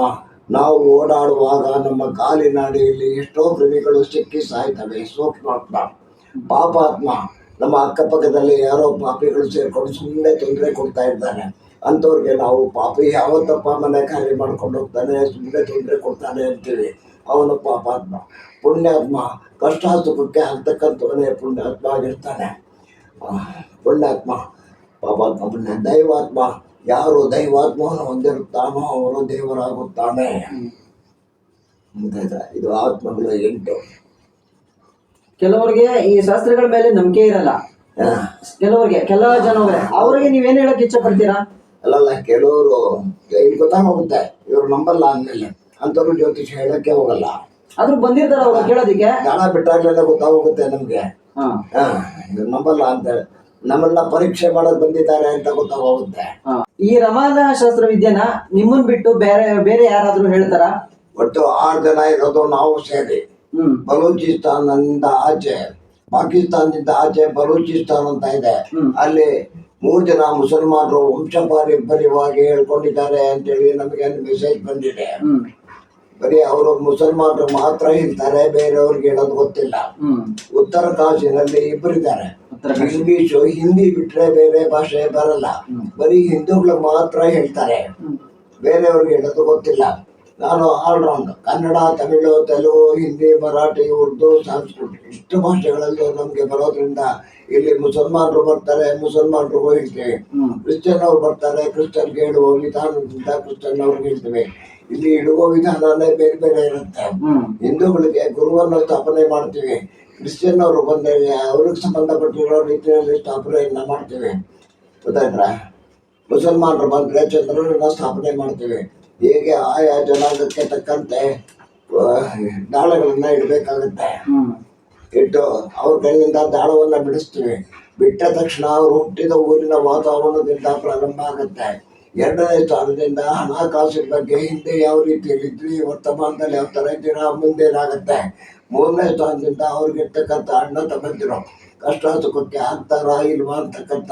Speaker 3: ನಾವು ಓಡಾಡುವಾಗ ನಮ್ಮ ಕಾಲಿನ ಅಡಿಯಲ್ಲಿ ಎಷ್ಟೋ ಕ್ರಿಮಿಗಳು ಸಿಕ್ಕಿ ಸಾಯ್ತವೆ, ಸೂಕ್ಷ್ಮಾತ್ಮ. ಪಾಪಾತ್ಮ, ನಮ್ಮ ಅಕ್ಕಪಕ್ಕದಲ್ಲಿ ಯಾರೋ ಪಾಪಿಗಳು ಸೇರ್ಕೊಂಡು ಸುಮ್ಮನೆ ತೊಂದರೆ ಕೊಡ್ತಾ ಇರ್ತಾನೆ, ಅಂಥವ್ರಿಗೆ ನಾವು ಪಾಪಿ ಯಾವತ್ತಪ್ಪ ಮನೆ ಖಾಲಿ ಮಾಡ್ಕೊಂಡು ಹೋಗ್ತಾನೆ, ಸುಮ್ಮನೆ ತೊಂದರೆ ಕೊಡ್ತಾನೆ ಅಂತೀವಿ, ಅವನು ಪಾಪಾತ್ಮ. ಪುಣ್ಯಾತ್ಮ, ಕಷ್ಟ ಸುಖಕ್ಕೆ ಆಗ್ತಕ್ಕಂಥವನೇ ಪುಣ್ಯಾತ್ಮ ಆಗಿರ್ತಾನೆ. ಪುಣ್ಯಾತ್ಮ, ಪಾಪಾತ್ಮ, ಪುಣ್ಯ. ದೈವಾತ್ಮ, ಯಾರು ದೈವಾತ್ಮವನ್ನು ಹೊಂದಿರುತ್ತಾನೋ ಅವರು ದೇವರಾಗುತ್ತಾನೆ. ಇದು ಆತ್ಮಗಳು 8.
Speaker 2: ಕೆಲವರಿಗೆ ಈ ಶಾಸ್ತ್ರಗಳ ಮೇಲೆ ನಂಬಿಕೆ ಇರಲ್ಲ, ಕೆಲ ಜನವೇ, ಅವರಿಗೆ ನೀವೇನ್ ಹೇಳಕ್ ಇಚ್ಛೆ ಪಡ್ತೀರಾ?
Speaker 3: ಅಲ್ಲಲ್ಲ, ಕೆಲವರು ಇಲ್ಲಿ ಗೊತ್ತಾಗೋಗುತ್ತೆ, ಇವ್ರು ನಂಬಲ್ಲ ಅಂದ್ಮೇಲೆ ಅಂಥವ್ರು ಜ್ಯೋತಿಷ ಹೇಳಕ್ಕೆ ಹೋಗಲ್ಲ.
Speaker 2: ಆದ್ರೂ ಬಂದಿರ್ತಾರ ಅವ್ರು ಕೇಳೋದಿಕ್ಕೆ,
Speaker 3: ಜನ ಬಿಟ್ಟಾಗ್ಲೆಲ್ಲ ಗೊತ್ತಾಗೋಗುತ್ತೆ ನಮ್ಗೆ. ಇವ್ರು ನಂಬಲ್ಲ ಅಂತೇಳಿ ನಮ್ಮನ್ನ ಪರೀಕ್ಷೆ ಮಾಡಕ್ ಬಂದಿದ್ದಾರೆ ಅಂತ ಗೊತ್ತಾಗೋಗುತ್ತೆ.
Speaker 2: ಈ ರಮಾನ ಶಾಸ್ತ್ರ ವಿದ್ಯೆನ ನಿಮ್ಮನ್ ಬಿಟ್ಟು ಬೇರೆ ಯಾರಾದ್ರೂ ಹೇಳ್ತಾರ?
Speaker 3: ಒಟ್ಟು 6 ಜನ ಇರೋದು ನಾವು ಸೇರಿ. ಬಲೂಚಿಸ್ತಾನಿಂದ ಆಚೆ ಪಾಕಿಸ್ತಾನದಿಂದ ಆಚೆ ಬಲೂಚಿಸ್ತಾನ್ ಅಂತ ಇದೆ, ಅಲ್ಲಿ 3 ಜನ ಮುಸಲ್ಮಾನರು ವಂಶಪಾರಂಪರ್ಯವಾಗಿ ಹೇಳ್ಕೊಂಡಿದ್ದಾರೆ ಅಂತೇಳಿ ನಮಗೆ ಮೆಸೇಜ್ ಬಂದಿದೆ. ಬರೀ ಅವರು ಮುಸಲ್ಮಾನರು ಮಾತ್ರ ಇರ್ತಾರೆ, ಬೇರೆಯವ್ರಿಗೆ ಹೇಳೋದು ಗೊತ್ತಿಲ್ಲ. ಉತ್ತರ ಕಾಶಿನಲ್ಲಿ ಇಬ್ಬರಿದ್ದಾರೆ, ಇಂಗ್ಲಿಷು ಹಿಂದಿ ಬಿಟ್ರೆ ಬೇರೆ ಭಾಷೆ ಬರಲ್ಲ, ಬರೀ ಹಿಂದೂಗಳು ಮಾತ್ರ ಹೇಳ್ತಾರೆ, ಬೇರೆಯವ್ರಿಗೆ ಹೇಳೋದು ಗೊತ್ತಿಲ್ಲ. ನಾನು ಆಲ್ರೌಂಡ್ ಕನ್ನಡ, ತಮಿಳು, ತೆಲುಗು, ಹಿಂದಿ, ಮರಾಠಿ, ಉರ್ದು, ಸಂಸ್ಕೃತ ಇಷ್ಟು ಭಾಷೆಗಳಲ್ಲೂ ನಮ್ಗೆ ಬರೋದ್ರಿಂದ ಇಲ್ಲಿ ಮುಸಲ್ಮಾನರು ಬರ್ತಾರೆ, ಮುಸಲ್ಮಾನರಿಗೂ ಹೇಳ್ತೇವೆ. ಕ್ರಿಶ್ಚಿಯನ್ ಅವ್ರು ಬರ್ತಾರೆ, ಕ್ರಿಶ್ಚಿಯನ್ಗೆ ಹೇಳುವ ವಿಧಾನದಿಂದ ಕ್ರಿಶ್ಚಿಯನ್ ಅವ್ರಿಗೆ ಹೇಳ್ತೇವೆ. ಇಲ್ಲಿ ಇಡುವ ವಿಧಾನನೇ ಬೇರೆ ಬೇರೆ ಇರುತ್ತೆ. ಹಿಂದೂಗಳಿಗೆ ಗುರುವನ್ನು ಸ್ಥಾಪನೆ ಮಾಡ್ತೀವಿ, ಕ್ರಿಶ್ಚಿಯನ್ ಅವರು ಬಂದರೆ ಅವ್ರಿಗೆ ಸಂಬಂಧಪಟ್ಟಿರೋ ರೀತಿಯಲ್ಲಿ ಸ್ಥಾಪನೆಯನ್ನ ಮಾಡ್ತೀವಿ, ಗೊತ್ತಾಯ್ತಾ? ಮುಸಲ್ಮಾನರು ಬಂದರೆ ಚಂದ್ರನ ಸ್ಥಾಪನೆ ಮಾಡ್ತೀವಿ. ಹೇಗೆ ಆಯಾ ಜನಾಂಗಕ್ಕೆ ತಕ್ಕಂತೆ ದಾಳಗಳನ್ನ ಇಡಬೇಕಾಗುತ್ತೆ, ಇಟ್ಟು ಅವ್ರ ಕೈಯಿಂದ ದಾಳವನ್ನ ಬಿಡಿಸ್ತೀವಿ. ಬಿಟ್ಟ ತಕ್ಷಣ ಅವ್ರು ಹುಟ್ಟಿದ ಊರಿನ ವಾತಾವರಣದಿಂದ ಪ್ರಾರಂಭ ಆಗುತ್ತೆ. 2ನೇ ಸ್ಥಾನದಿಂದ ಹಣಕಾಸಿನ ಬಗ್ಗೆ ಹಿಂದೆ ಯಾವ ರೀತಿಯಲ್ಲಿ ಇದ್ವಿ, ವರ್ತಮಾನದಲ್ಲಿ ಯಾವ ಥರ ಇದ್ದೀರಾ, ಮುಂದೇನಾಗುತ್ತೆ. 3ನೇ ಸ್ಥಾನದಿಂದ ಅವ್ರಿಗಿರ್ತಕ್ಕಂಥ ಅಣ್ಣ ತಗೊಂಡಿರೋ ಕಷ್ಟ ಸುಖಕ್ಕೆ ಆಗ್ತಾರಾ ಇಲ್ವಾ ಅಂತಕ್ಕಂಥ.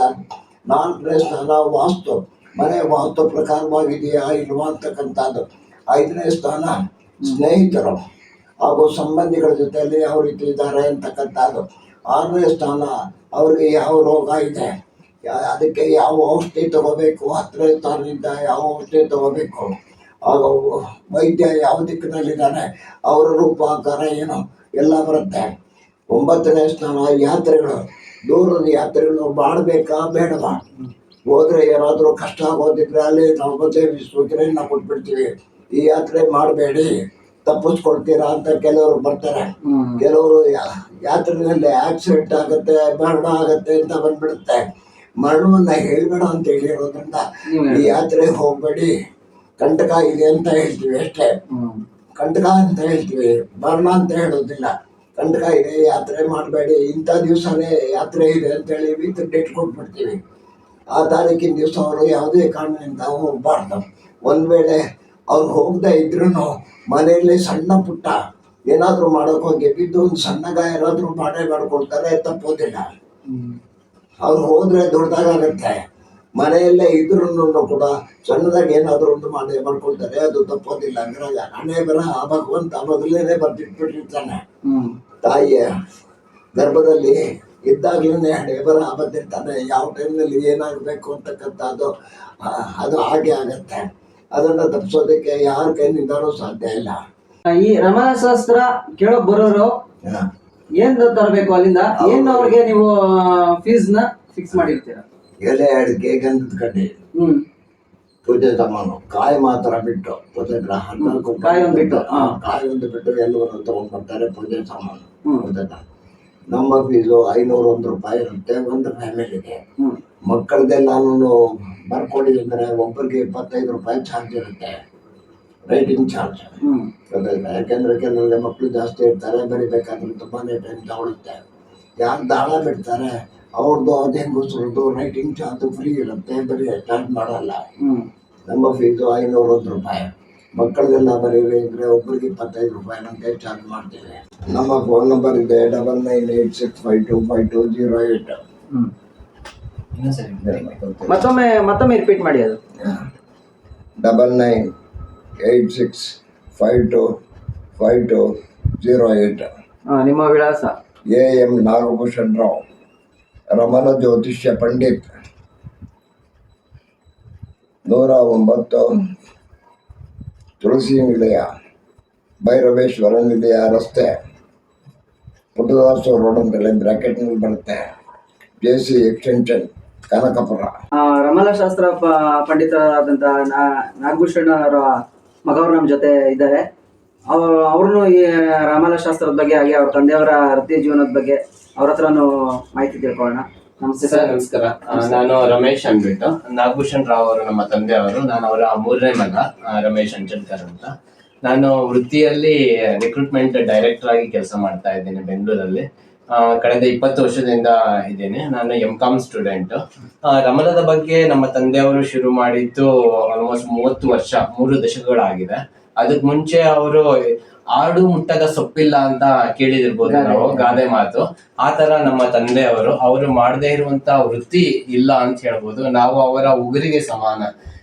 Speaker 3: 4ನೇ ಸ್ಥಾನ ವಾಸ್ತು, ಮನೆ ವಾಸ್ತು ಪ್ರಕಾರವಾಗಿದೆಯಾ ಇಲ್ವಾ ಅಂತಕ್ಕಂಥದ್ದು. 5ನೇ ಸ್ಥಾನ ಸ್ನೇಹಿತರು ಹಾಗೂ ಸಂಬಂಧಿಗಳ ಜೊತೆಯಲ್ಲಿ ಯಾವ ರೀತಿ ಇದ್ದಾರೆ ಅಂತಕ್ಕಂಥದ್ದು. 6ನೇ ಸ್ಥಾನ ಅವ್ರಿಗೆ ಯಾವ ರೋಗ ಇದೆ, ಅದಕ್ಕೆ ಯಾವ ಔಷಧಿ ತಗೋಬೇಕು, 10ನೇ ಸ್ಥಾನದಿಂದ ಯಾವ ಔಷಧಿ ತಗೋಬೇಕು, ವೈದ್ಯ ಯಾವ ದಿಕ್ಕಿನಲ್ಲಿದ್ದಾನೆ, ಅವರ ರೂಪಾಕಾರ ಏನು ಎಲ್ಲ ಬರುತ್ತೆ. 9ನೇ ಸ್ಥಾನ ಯಾತ್ರೆಗಳು, ದೂರದ ಯಾತ್ರೆಗಳು ಮಾಡಬೇಕಾ ಬೇಡವಾ, ಹೋದ್ರೆ ಏನಾದರೂ ಕಷ್ಟ ಆಗೋದಿದ್ರೆ ಅಲ್ಲಿ ನಾವು ಮತ್ತೆ ಸೂಚನೆಯನ್ನ ಕೊಟ್ಬಿಡ್ತೀವಿ, ಈ ಯಾತ್ರೆ ಮಾಡಬೇಡಿ ತಪ್ಪಿಸ್ಕೊಳ್ತೀರಾ ಅಂತ ಕೆಲವರು ಬರ್ತಾರೆ. ಕೆಲವರು ಯಾತ್ರೆಯಲ್ಲಿ ಆಕ್ಸಿಡೆಂಟ್ ಆಗುತ್ತೆ, ಮರಣ ಆಗುತ್ತೆ ಅಂತ ಬಂದ್ಬಿಡುತ್ತೆ. ಮರಣವನ್ನ ಹೇಳ್ಬೇಡ ಅಂತ ಹೇಳಿರೋದ್ರಿಂದ ಈ ಯಾತ್ರೆ ಹೋಗ್ಬೇಡಿ, ಕಂಟಕ ಇದೆ ಅಂತ ಹೇಳ್ತೀವಿ ಅಷ್ಟೇ. ಕಂಟಕ ಅಂತ ಹೇಳ್ತೀವಿ, ಮರಣ ಅಂತ ಹೇಳೋದಿಲ್ಲ. ಕಂಟಕ ಇದೆ, ಯಾತ್ರೆ ಮಾಡಬೇಡಿ, ಇಂಥ ದಿವಸನೇ ಯಾತ್ರೆ ಇದೆ ಅಂತೇಳಿ ವಿತ್ ಡೇಟ್ ಕೊಟ್ಬಿಡ್ತೀವಿ. ಆ ತಾರೀಕಿನ ದಿವಸ ಅವರು ಯಾವುದೇ ಕಾರಣದಿಂದ ಹೋಗ್ಬಾರ್ದು. ಒಂದು ವೇಳೆ ಅವ್ರು ಹೋಗದೆ ಇದ್ರೂ ಮನೆಯಲ್ಲಿ ಸಣ್ಣ ಪುಟ್ಟ ಏನಾದರೂ ಮಾಡೋಕೆ ಹೋಗಿ ಬಿದ್ದು ಒಂದು ಸಣ್ಣ ಗಾಯ ಏನಾದರೂ ಮಾಡ್ಕೊಳ್ತಾರೆ, ತಪ್ಪೋದಿಲ್ಲ. ಅವ್ರು ಹೋದ್ರೆ ದೊಡ್ಡದಾಗತ್ತೆ. ಮನೆಯಲ್ಲೇ ಇದ್ರೂ ಕೂಡ ಸಣ್ಣದಾಗಿ ಏನಾದರೂ ಒಂದು ಮಾಡ್ಕೊಳ್ತಾರೆ, ಅದು ತಪ್ಪೋದಿಲ್ಲ. ಅಂದ್ರೆ ಹಣೆ ಬರ ಆ ಭಗವಂತ ಮೊದಲೇನೆ ಬರ್ದಿಟ್ಬಿಟ್ಟಿರ್ತಾನೆ. ತಾಯಿಯ ಗರ್ಭದಲ್ಲಿ ಇದ್ದಾಗಲೇ ಹಣೆ ಬರ ಬಂದಿರ್ತಾನೆ, ಯಾವ ಟೈಮ್ನಲ್ಲಿ ಏನಾಗಬೇಕು ಅಂತಕ್ಕಂಥದ್ದು ಅದು ಹಾಗೆ ಆಗತ್ತೆ. ಅದನ್ನ ತಪ್ಪಿಸೋದಕ್ಕೆ ಯಾರ ಕೈನಿಂದನೂ ಸಾಧ್ಯ ಇಲ್ಲ.
Speaker 2: ಈ ರಮಣಶಾಸ್ತ್ರ ಕೇಳೋಕ್ ಬರೋರು ಏನ್ ತರಬೇಕು ಅಲ್ಲಿಂದ? ಏನ್ ಅವ್ರಿಗೆ ನೀವು ಫೀಸ್ ನ ಫಿಕ್ಸ್ ಮಾಡಿರ್ತೀರಾ?
Speaker 3: ಎಲೆ, ಅಡಿಕೆ, ಗಂಧದ ಕಡ್ಡಿ, ಪೂಜೆ ಸಾಮಾನು, ಕಾಯಿ ಮಾತ್ರ ಬಿಟ್ಟು, ಗೊತ್ತಾಯ್ತಾ? 14 ಕಾಯಿ ಒಂದು ಬಿಟ್ಟು ಎಲ್ಲರೂ ತಗೊಂಡ್ ಬರ್ತಾರೆ ಪೂಜೆ ಸಾಮಾನು, ಗೊತ್ತಾಯ್ತಾ? ನಮ್ಮ ಫೀಸು 501 ರೂಪಾಯಿ ಇರುತ್ತೆ ಒಂದು ಫ್ಯಾಮಿಲಿಗೆ. ಮಕ್ಕಳದೇ ನಾನು ಬರ್ಕೊಂಡಿದ್ರೆ ಒಬ್ಬರಿಗೆ 25 ರೂಪಾಯಿ ಚಾರ್ಜ್ ಇರುತ್ತೆ, ರೈಟಿಂಗ್ ಚಾರ್ಜ್, ಗೊತ್ತಾಯ್ತಾ? ಯಾಕೆಂದ್ರೆ ಕೆಲವೊಂದು ಮಕ್ಕಳು ಜಾಸ್ತಿ ಇರ್ತಾರೆ, ಬರಿಬೇಕಾದ್ರೆ ತುಂಬಾನೇ ಟೈಮ್ ತಗೊಳುತ್ತೆ. ಯಾರು ದಾಳ ಬಿಡ್ತಾರೆ ಅವ್ರದ್ದು ಅದು ಹೆಂಗಸರದ್ದು ರೈಟಿಂಗ್ ಚಾರ್ಜ್ ಫ್ರೀ ಇರುತ್ತೆ, ಬರೀ ಚಾರ್ಜ್ ಮಾಡಲ್ಲ. ನಮ್ಮ ಫೀಸು 501 ರೂಪಾಯಿ. ಮಕ್ಕಳದೆಲ್ಲ ಬರೀರಿ ಅಂದರೆ ಒಬ್ಬರಿಗೆ 25 ರೂಪಾಯಿನಂತೆ ಚಾರ್ಜ್ ಮಾಡ್ತೇವೆ. ನಮ್ಮ ಫೋನ್ ನಂಬರ್ ಇದೆ 9986525208.
Speaker 2: ಮತ್ತೊಮ್ಮೆ ರಿಪೀಟ್ ಮಾಡಿ. ಅದು
Speaker 3: 9986525208.
Speaker 2: ನಿಮ್ಮ ವಿಳಾಸ
Speaker 3: AM ನಾಗಭೂಷಣ್ ರಾವ್, ರಮಣ ಜ್ಯೋತಿಷ್ಯ ಪಂಡಿತ್, 109 ತುಳಸಿ ನಿಲಯ, ಭೈರವೇಶ್ವರ ನಿಲಯ ರಸ್ತೆ, ಪುಟ್ಟದಾಸ ರೋಡ್ ಅಂತೇಳಿ ಬ್ರಾಕೆಟ್ನಲ್ಲಿ ಬರುತ್ತೆ, JC ಎಕ್ಸ್ಟೆನ್ಷನ್, ಕನಕಪುರ.
Speaker 2: ರಮಣಶಾಸ್ತ್ರ ಪಂಡಿತರಾದಂಥ ನಾಗಭೂಷಣ ಅವರ ಮಗವರು ನಮ್ಮ ಜೊತೆ ಇದ್ದಾರೆ. ಅವ್ರನ್ನು ಈ ರಮಣಶಾಸ್ತ್ರದ ಬಗ್ಗೆ ಹಾಗೆ ಅವ್ರ ತಂದೆಯವರ ವೃತ್ತಿ ಜೀವನದ ಬಗ್ಗೆ ಅವ್ರ ಹತ್ರನೂ ಮಾಹಿತಿ ತಿಳ್ಕೊಳ್ಳೋಣ.
Speaker 4: ನಮಸ್ತೆ ಸರ್. ನಮಸ್ಕಾರ. ನಾನು ರಮೇಶ್ ಅಂದ್ಬಿಟ್ಟು, ನಾಗಭೂಷಣ್ ರಾವ್ ಅವರು ನಮ್ಮ ತಂದೆ ಅವರು, ನಾನು ಅವರ 3ನೇ ಮಗ ರಮೇಶ್ ಅಂಚನ್ಕರ್ ಅಂತ. ನಾನು ವೃತ್ತಿಯಲ್ಲಿ ರಿಕ್ರೂಟ್ಮೆಂಟ್ ಡೈರೆಕ್ಟರ್ ಆಗಿ ಕೆಲಸ ಮಾಡ್ತಾ ಇದ್ದೇನೆ ಬೆಂಗಳೂರಲ್ಲಿ. ಕಳೆದ 20 ವರ್ಷದಿಂದ ಇದ್ದೇನೆ. ನಾನು MCOM ಸ್ಟೂಡೆಂಟ್. ರಮಣದ ಬಗ್ಗೆ ನಮ್ಮ ತಂದೆಯವರು ಶುರು ಮಾಡಿದ್ದು ಆಲ್ಮೋಸ್ಟ್ 30 ವರ್ಷ, 3 ದಶಕಗಳಾಗಿದೆ. ಅದಕ್ಕೆ ಮುಂಚೆ ಅವರು ಆಡು ಮುಟ್ಟದ ಸೊಪ್ಪಿಲ್ಲ ಅಂತ ಕೇಳಿದಿರ್ಬೋದು ನಾವು, ಗಾದೆ ಮಾತು. ಆ ತರ ನಮ್ಮ ತಂದೆಯವರು ಅವರು ಮಾಡದೇ ಇರುವಂತ ವೃತ್ತಿ ಇಲ್ಲ ಅಂತ ಹೇಳ್ಬೋದು. ನಾವು ಅವರ ಉಗುರಿಗೆ ಸಮಾನ.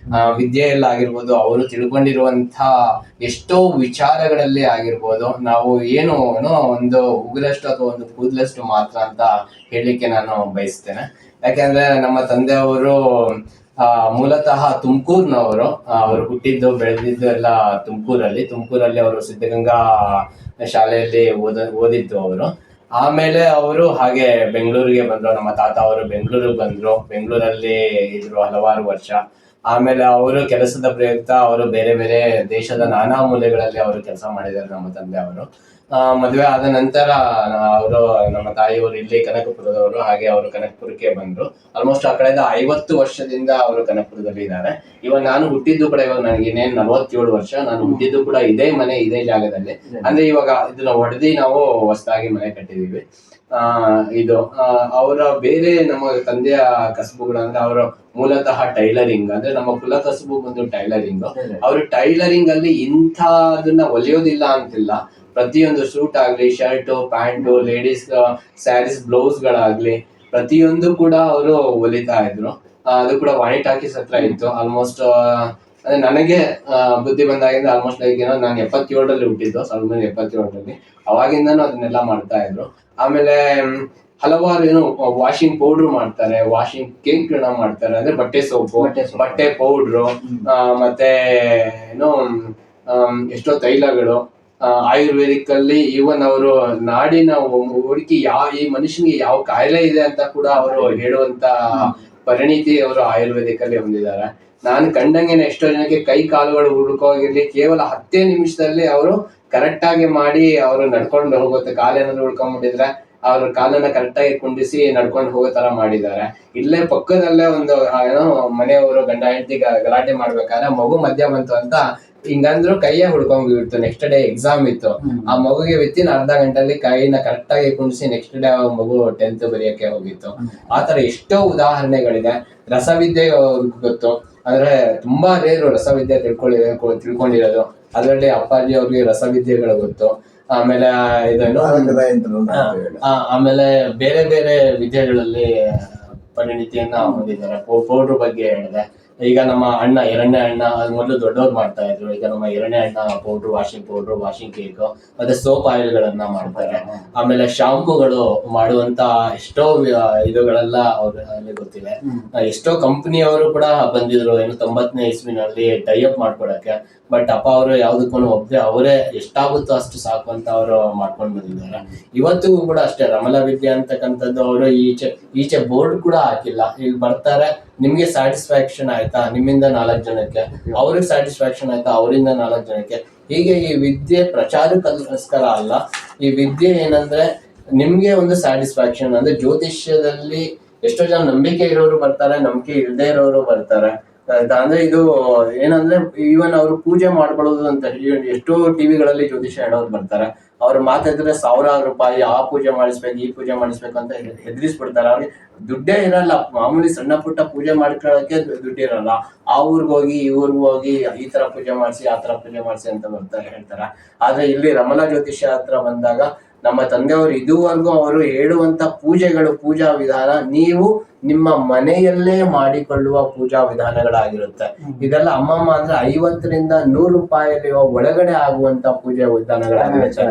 Speaker 4: ವಿದ್ಯೆಯಲ್ಲಾಗಿರ್ಬೋದು, ಅವರು ತಿಳ್ಕೊಂಡಿರುವಂತ ಎಷ್ಟೋ ವಿಚಾರಗಳಲ್ಲಿ ಆಗಿರ್ಬೋದು, ನಾವು ಏನೋ ಒಂದು ಉಗುರಷ್ಟು ಅಥವಾ ಒಂದು ಕೂದಲಷ್ಟು ಮಾತ್ರ ಅಂತ ಹೇಳಲಿಕ್ಕೆ ನಾನು ಬಯಸ್ತೇನೆ. ಯಾಕೆಂದ್ರೆ ನಮ್ಮ ತಂದೆಯವರು ಮೂಲತಃ ತುಮಕೂರಿನವರು. ಅವರು ಹುಟ್ಟಿದ್ದು ಬೆಳೆದಿದ್ದು ಎಲ್ಲ ತುಮಕೂರಲ್ಲಿ ಅವರು ಸಿದ್ಧಗಂಗಾ ಶಾಲೆಯಲ್ಲಿ ಓದಿದ್ದು ಅವರು. ಆಮೇಲೆ ಅವರು ಹಾಗೆ ಬೆಂಗಳೂರಿಗೆ ಬಂದ್ರು. ನಮ್ಮ ತಾತ ಅವರು ಬೆಂಗಳೂರಿಗೆ ಬಂದ್ರು, ಬೆಂಗಳೂರಲ್ಲಿ ಇದ್ರು ಹಲವಾರು ವರ್ಷ. ಆಮೇಲೆ ಅವರು ಕೆಲಸದ ಪ್ರಯುಕ್ತ ಅವರು ಬೇರೆ ಬೇರೆ ದೇಶದ ನಾನಾ ಮೂಲೆಗಳಲ್ಲಿ ಅವರು ಕೆಲಸ ಮಾಡಿದ್ದಾರೆ ನಮ್ಮ ತಂದೆ ಅವರು. ಮದುವೆ ಆದ ನಂತರ ಅವರು, ನಮ್ಮ ತಾಯಿಯವರು ಇಲ್ಲಿ ಕನಕಪುರದವರು, ಹಾಗೆ ಅವರು ಕನಕಪುರಕ್ಕೆ ಬಂದ್ರು. ಆಲ್ಮೋಸ್ಟ್ ಆ ಕಳೆದ 50 ವರ್ಷದಿಂದ ಅವರು ಕನಕಪುರದಲ್ಲಿ ಇದ್ದಾರೆ. ಇವಾಗ ನಾನು ಹುಟ್ಟಿದ್ದು ಕೂಡ, ಇವಾಗ ನನಗೆ ಇನ್ನೇನು 47 ವರ್ಷ, ನಾನು ಹುಟ್ಟಿದ್ದು ಕೂಡ ಇದೇ ಮನೆ, ಇದೇ ಜಾಗದಲ್ಲಿ. ಅಂದ್ರೆ ಇವಾಗ ಇದನ್ನ ಹೊಡೆದಿ ನಾವು ಹೊಸದಾಗಿ ಮನೆ ಕಟ್ಟಿದೀವಿ. ಇದು ಅವರ ಬೇರೆ ನಮ್ಮ ತಂದೆಯ ಕಸಬುಗಳಂದ್ರೆ, ಅವರು ಮೂಲತಃ ಟೈಲರಿಂಗ್, ಅಂದ್ರೆ ನಮ್ಮ ಕುಲ ಕಸಬು ಬಂದು ಟೈಲರಿಂಗ್. ಅವರು ಟೈಲರಿಂಗ್ ಅಲ್ಲಿ ಇಂಥದನ್ನ ಹೊಲಿಯೋದಿಲ್ಲ ಅಂತಿಲ್ಲ, ಪ್ರತಿಯೊಂದು ಸೂಟ್ ಆಗ್ಲಿ, shirt pant, ladies saris blouse ಗಳಾಗ್ಲಿ ಪ್ರತಿಯೊಂದು ಕೂಡ ಅವರು ಹೊಲಿತಾ ಇದ್ರು. ಅದು ಕೂಡ ವಾಣಿ ಟಾಕೀಸ್ ಹತ್ರ ಇತ್ತು. ಆಲ್ಮೋಸ್ಟ್ ಅಂದ್ರೆ ನನಗೆ ಬುದ್ಧಿ ಬಂದಾಗಿಂದ ಆಲ್ಮೋಸ್ಟ್ ಲೈಕ್ ನಾನು 77ರಲ್ಲಿ ಹುಟ್ಟಿದ್ದು, 1977ರಲ್ಲಿ. ಅವಾಗಿಂದನೂ ಅದನ್ನೆಲ್ಲ ಮಾಡ್ತಾ ಇದ್ರು. ಆಮೇಲೆ ಹಲವಾರು ವಾಷಿಂಗ್ ಪೌಡ್ರ್ ಮಾಡ್ತಾರೆ, ವಾಷಿಂಗ್ ಕೇಕ್ ಗಳನ್ನ ಮಾಡ್ತಾರೆ, ಅಂದ್ರೆ ಬಟ್ಟೆ ಸೋಪು, ಬಟ್ಟೆ ಪೌಡ್ರು, ಮತ್ತೆ ಎಷ್ಟೋ ತೈಲಗಳು. ಆಯುರ್ವೇದಿಕ್ ಅಲ್ಲಿ ಈವನ್ ಅವರು ನಾಡಿನ ಹುಡುಕಿ ಈ ಮನುಷ್ಯನಿಗೆ ಯಾವ ಕಾಯಿಲೆ ಇದೆ ಅಂತ ಕೂಡ ಅವರು ಹೇಳುವಂತ ಪರಿಣಿತಿ ಅವರು ಆಯುರ್ವೇದಿಕ್ ಅಲ್ಲಿ ಹೊಂದಿದ್ದಾರೆ. ನಾನು ಕಂಡಂಗೆನೆ ಎಷ್ಟೋ ಜನಕ್ಕೆ ಕೈ ಕಾಲುಗಳು ಹುಡುಕೋಗಿರ್ಲಿ, ಕೇವಲ 10 ನಿಮಿಷದಲ್ಲಿ ಅವರು ಕರೆಕ್ಟ್ ಆಗಿ ಮಾಡಿ ಅವರು ನಡ್ಕೊಂಡು ಹೋಗುತ್ತೆ. ಕಾಲೇನಾದ್ರು ಉಳ್ಕೊಂಡ್ಬಿಟ್ಟಿದ್ರೆ ಅವ್ರ ಕಾಲನ್ನ ಕರೆಕ್ಟ್ ಆಗಿ ಕುಂಡಿಸಿ ನಡ್ಕೊಂಡು ಹೋಗೋ ತರ ಮಾಡಿದ್ದಾರೆ. ಇಲ್ಲೇ ಪಕ್ಕದಲ್ಲೇ ಒಂದು ಮನೆಯವರು ಗಂಡ ಹೆಂಡತಿ ಗಲಾಟೆ ಮಾಡ್ಬೇಕಾದ್ರೆ ಮಗು ಮಧ್ಯ ಬಂತು ಅಂತ ಹಿಂಗಂದ್ರು ಕೈಯೇ ಹುಡ್ಕೊಂಡ್ಬಿಡ್ತು. ನೆಕ್ಸ್ಟ್ ಡೇ ಎಕ್ಸಾಮ್ ಇತ್ತು. ಆ ಮಗುಗೆ ವಿತಿನ್ ಅರ್ಧ ಗಂಟೆಯಲ್ಲಿ ಕೈನ ಕರೆಕ್ಟ್ ಆಗಿ ಕುಣಿಸಿ ನೆಕ್ಸ್ಟ್ ಡೇ ಮಗು 10th ಬರೆಯಕ್ಕೆ ಹೋಗಿತ್ತು. ಆತರ ಎಷ್ಟೋ ಉದಾಹರಣೆಗಳಿದೆ. ರಸವಿದ್ಯೆ ಗೊತ್ತು, ಅಂದ್ರೆ ತುಂಬಾ ರೇರು ರಸವಿದ್ಯೆ ತಿಳ್ಕೊಂಡಿರೋದು. ಅದರಲ್ಲಿ ಅಪ್ಪಾಜಿ ಅವ್ರಿಗೆ ರಸವಿದ್ಯೆಗಳು ಗೊತ್ತು. ಆಮೇಲೆ ಆಮೇಲೆ ಬೇರೆ ಬೇರೆ ವಿದ್ಯೆಗಳಲ್ಲಿ ಪರಿಣಿತಿಯನ್ನ ಹೊಂದಿದ್ದಾರೆ. ಪೌಡ್ರ್ ಬಗ್ಗೆ ಹೇಳಿದೆ. ಈಗ ನಮ್ಮ ಅಣ್ಣ, ಎರಡನೇ ಅಣ್ಣ, ಮೊದಲು ದೊಡ್ಡವ್ರು ಮಾಡ್ತಾ ಇದ್ರು. ಈಗ ನಮ್ಮ ಎರಡನೇ ಅಣ್ಣ ಪೌಡ್ರು, ವಾಷಿಂಗ್ ಕೇಕ್, ಮತ್ತೆ ಸೋಪ್ ಆಯಿಲ್ ಗಳನ್ನ ಮಾಡ್ತಾರೆ. ಆಮೇಲೆ ಶಾಂಪೂಗಳು ಮಾಡುವಂತ ಎಷ್ಟೋ ಇದುಗಳೆಲ್ಲ ಅವ್ರಲ್ಲಿ ಗೊತ್ತಿದೆ. ಎಷ್ಟೋ ಕಂಪನಿಯವರು ಕೂಡ ಬಂದಿದ್ರು 90ನೇ ಇಸ್ವಿನಲ್ಲಿ ಟೈಅಪ್ ಮಾಡ್ಕೊಡಕ್ಕೆ. ಬಟ್ ಅಪ್ಪ ಅವರು ಯಾವ್ದಕ್ಕೂ ಒಪ್ಪದೆ ಅವರೇ ಎಷ್ಟಾಗುತ್ತೋ ಅಷ್ಟು ಸಾಕು ಅಂತ ಅವರು ಮಾಡ್ಕೊಂಡು ಬಂದಿದ್ದಾರೆ. ಇವತ್ತಿಗೂ ಕೂಡ ಅಷ್ಟೇ. ರಮಲ ವಿದ್ಯೆ ಅಂತಕ್ಕಂಥದ್ದು ಅವರು ಈಚೆ ಬೋರ್ಡ್ ಕೂಡ ಹಾಕಿಲ್ಲ. ಇಲ್ಲಿ ಬರ್ತಾರೆ, ನಿಮ್ಗೆ ಸ್ಯಾಟಿಸ್ಫ್ಯಾಕ್ಷನ್ ಆಯ್ತಾ, ನಿಮ್ಮಿಂದ 4 ಜನಕ್ಕೆ, ಅವ್ರಿಗೆ ಸ್ಯಾಟಿಸ್ಫ್ಯಾಕ್ಷನ್ ಆಯ್ತಾ, ಅವರಿಂದ 4 ಜನಕ್ಕೆ. ಹೀಗೆ ಈ ವಿದ್ಯೆ ಪ್ರಚಾರಕ್ಕೋಸ್ಕರ ಅಲ್ಲ. ಈ ವಿದ್ಯೆ ಏನಂದ್ರೆ ನಿಮ್ಗೆ ಒಂದು ಸ್ಯಾಟಿಸ್ಫ್ಯಾಕ್ಷನ್. ಅಂದ್ರೆ ಜ್ಯೋತಿಷ್ಯದಲ್ಲಿ ಎಷ್ಟೋ ಜನ ನಂಬಿಕೆ ಇರೋರು ಬರ್ತಾರೆ, ನಂಬಿಕೆ ಇಲ್ಲದೆ ಇರೋರು ಬರ್ತಾರೆ. ಅಂದ್ರೆ ಇದು ಏನಂದ್ರೆ ಈವನ್ ಅವರು ಪೂಜೆ ಮಾಡ್ಕೊಳ್ಳೋದು ಅಂತ ಎಷ್ಟೋ ಟಿವಿಗಳಲ್ಲಿ ಜ್ಯೋತಿಷ್ಯ ಹೇಳೋರು ಬರ್ತಾರೆ. ಅವ್ರು ಮಾತಾಡಿದ್ರೆ 1000 ರೂಪಾಯಿ ಆ ಪೂಜೆ ಮಾಡಿಸ್ಬೇಕು, ಈ ಪೂಜೆ ಮಾಡಿಸ್ಬೇಕು ಅಂತ ಹೆದರಿಸ್ಬಿಡ್ತಾರೆ. ಅವ್ರಿಗೆ ದುಡ್ಡೇ ಇರಲ್ಲ. ಮಾಮೂಲಿ ಸಣ್ಣ ಪುಟ್ಟ ಪೂಜೆ ಮಾಡ್ಕೊಳ್ಳೋಕೆ ದುಡ್ಡಿರಲ್ಲ. ಆ ಊರ್ಗ್ ಹೋಗಿ ಈ ಊರ್ಗ್ ಹೋಗಿ ಈ ತರ ಪೂಜೆ ಮಾಡಿಸಿ, ಆ ತರ ಪೂಜೆ ಮಾಡಿಸಿ ಅಂತ ಹೇಳ್ತಾರೆ. ಆದ್ರೆ ಇಲ್ಲಿ ರಮಲ ಜ್ಯೋತಿಷ್ಯ ಹತ್ರ ಬಂದಾಗ ನಮ್ಮ ತಂದೆಯವರು ಇದುವರೆಗೂ ಅವರು ಹೇಳುವಂತ ಪೂಜಾ ವಿಧಾನ ನೀವು ನಿಮ್ಮ ಮನೆಯಲ್ಲೇ ಮಾಡಿಕೊಳ್ಳುವ ಪೂಜಾ ವಿಧಾನಗಳಾಗಿರುತ್ತೆ. ಇದೆಲ್ಲ ಅಮ್ಮಮ್ಮ ಅಂದ್ರೆ 50ರಿಂದ 100 ರೂಪಾಯಲ್ಲಿ ಒಳಗಡೆ ಆಗುವಂತ ಪೂಜೆ ವಿಧಾನಗಳಾಗಿರುತ್ತೆ.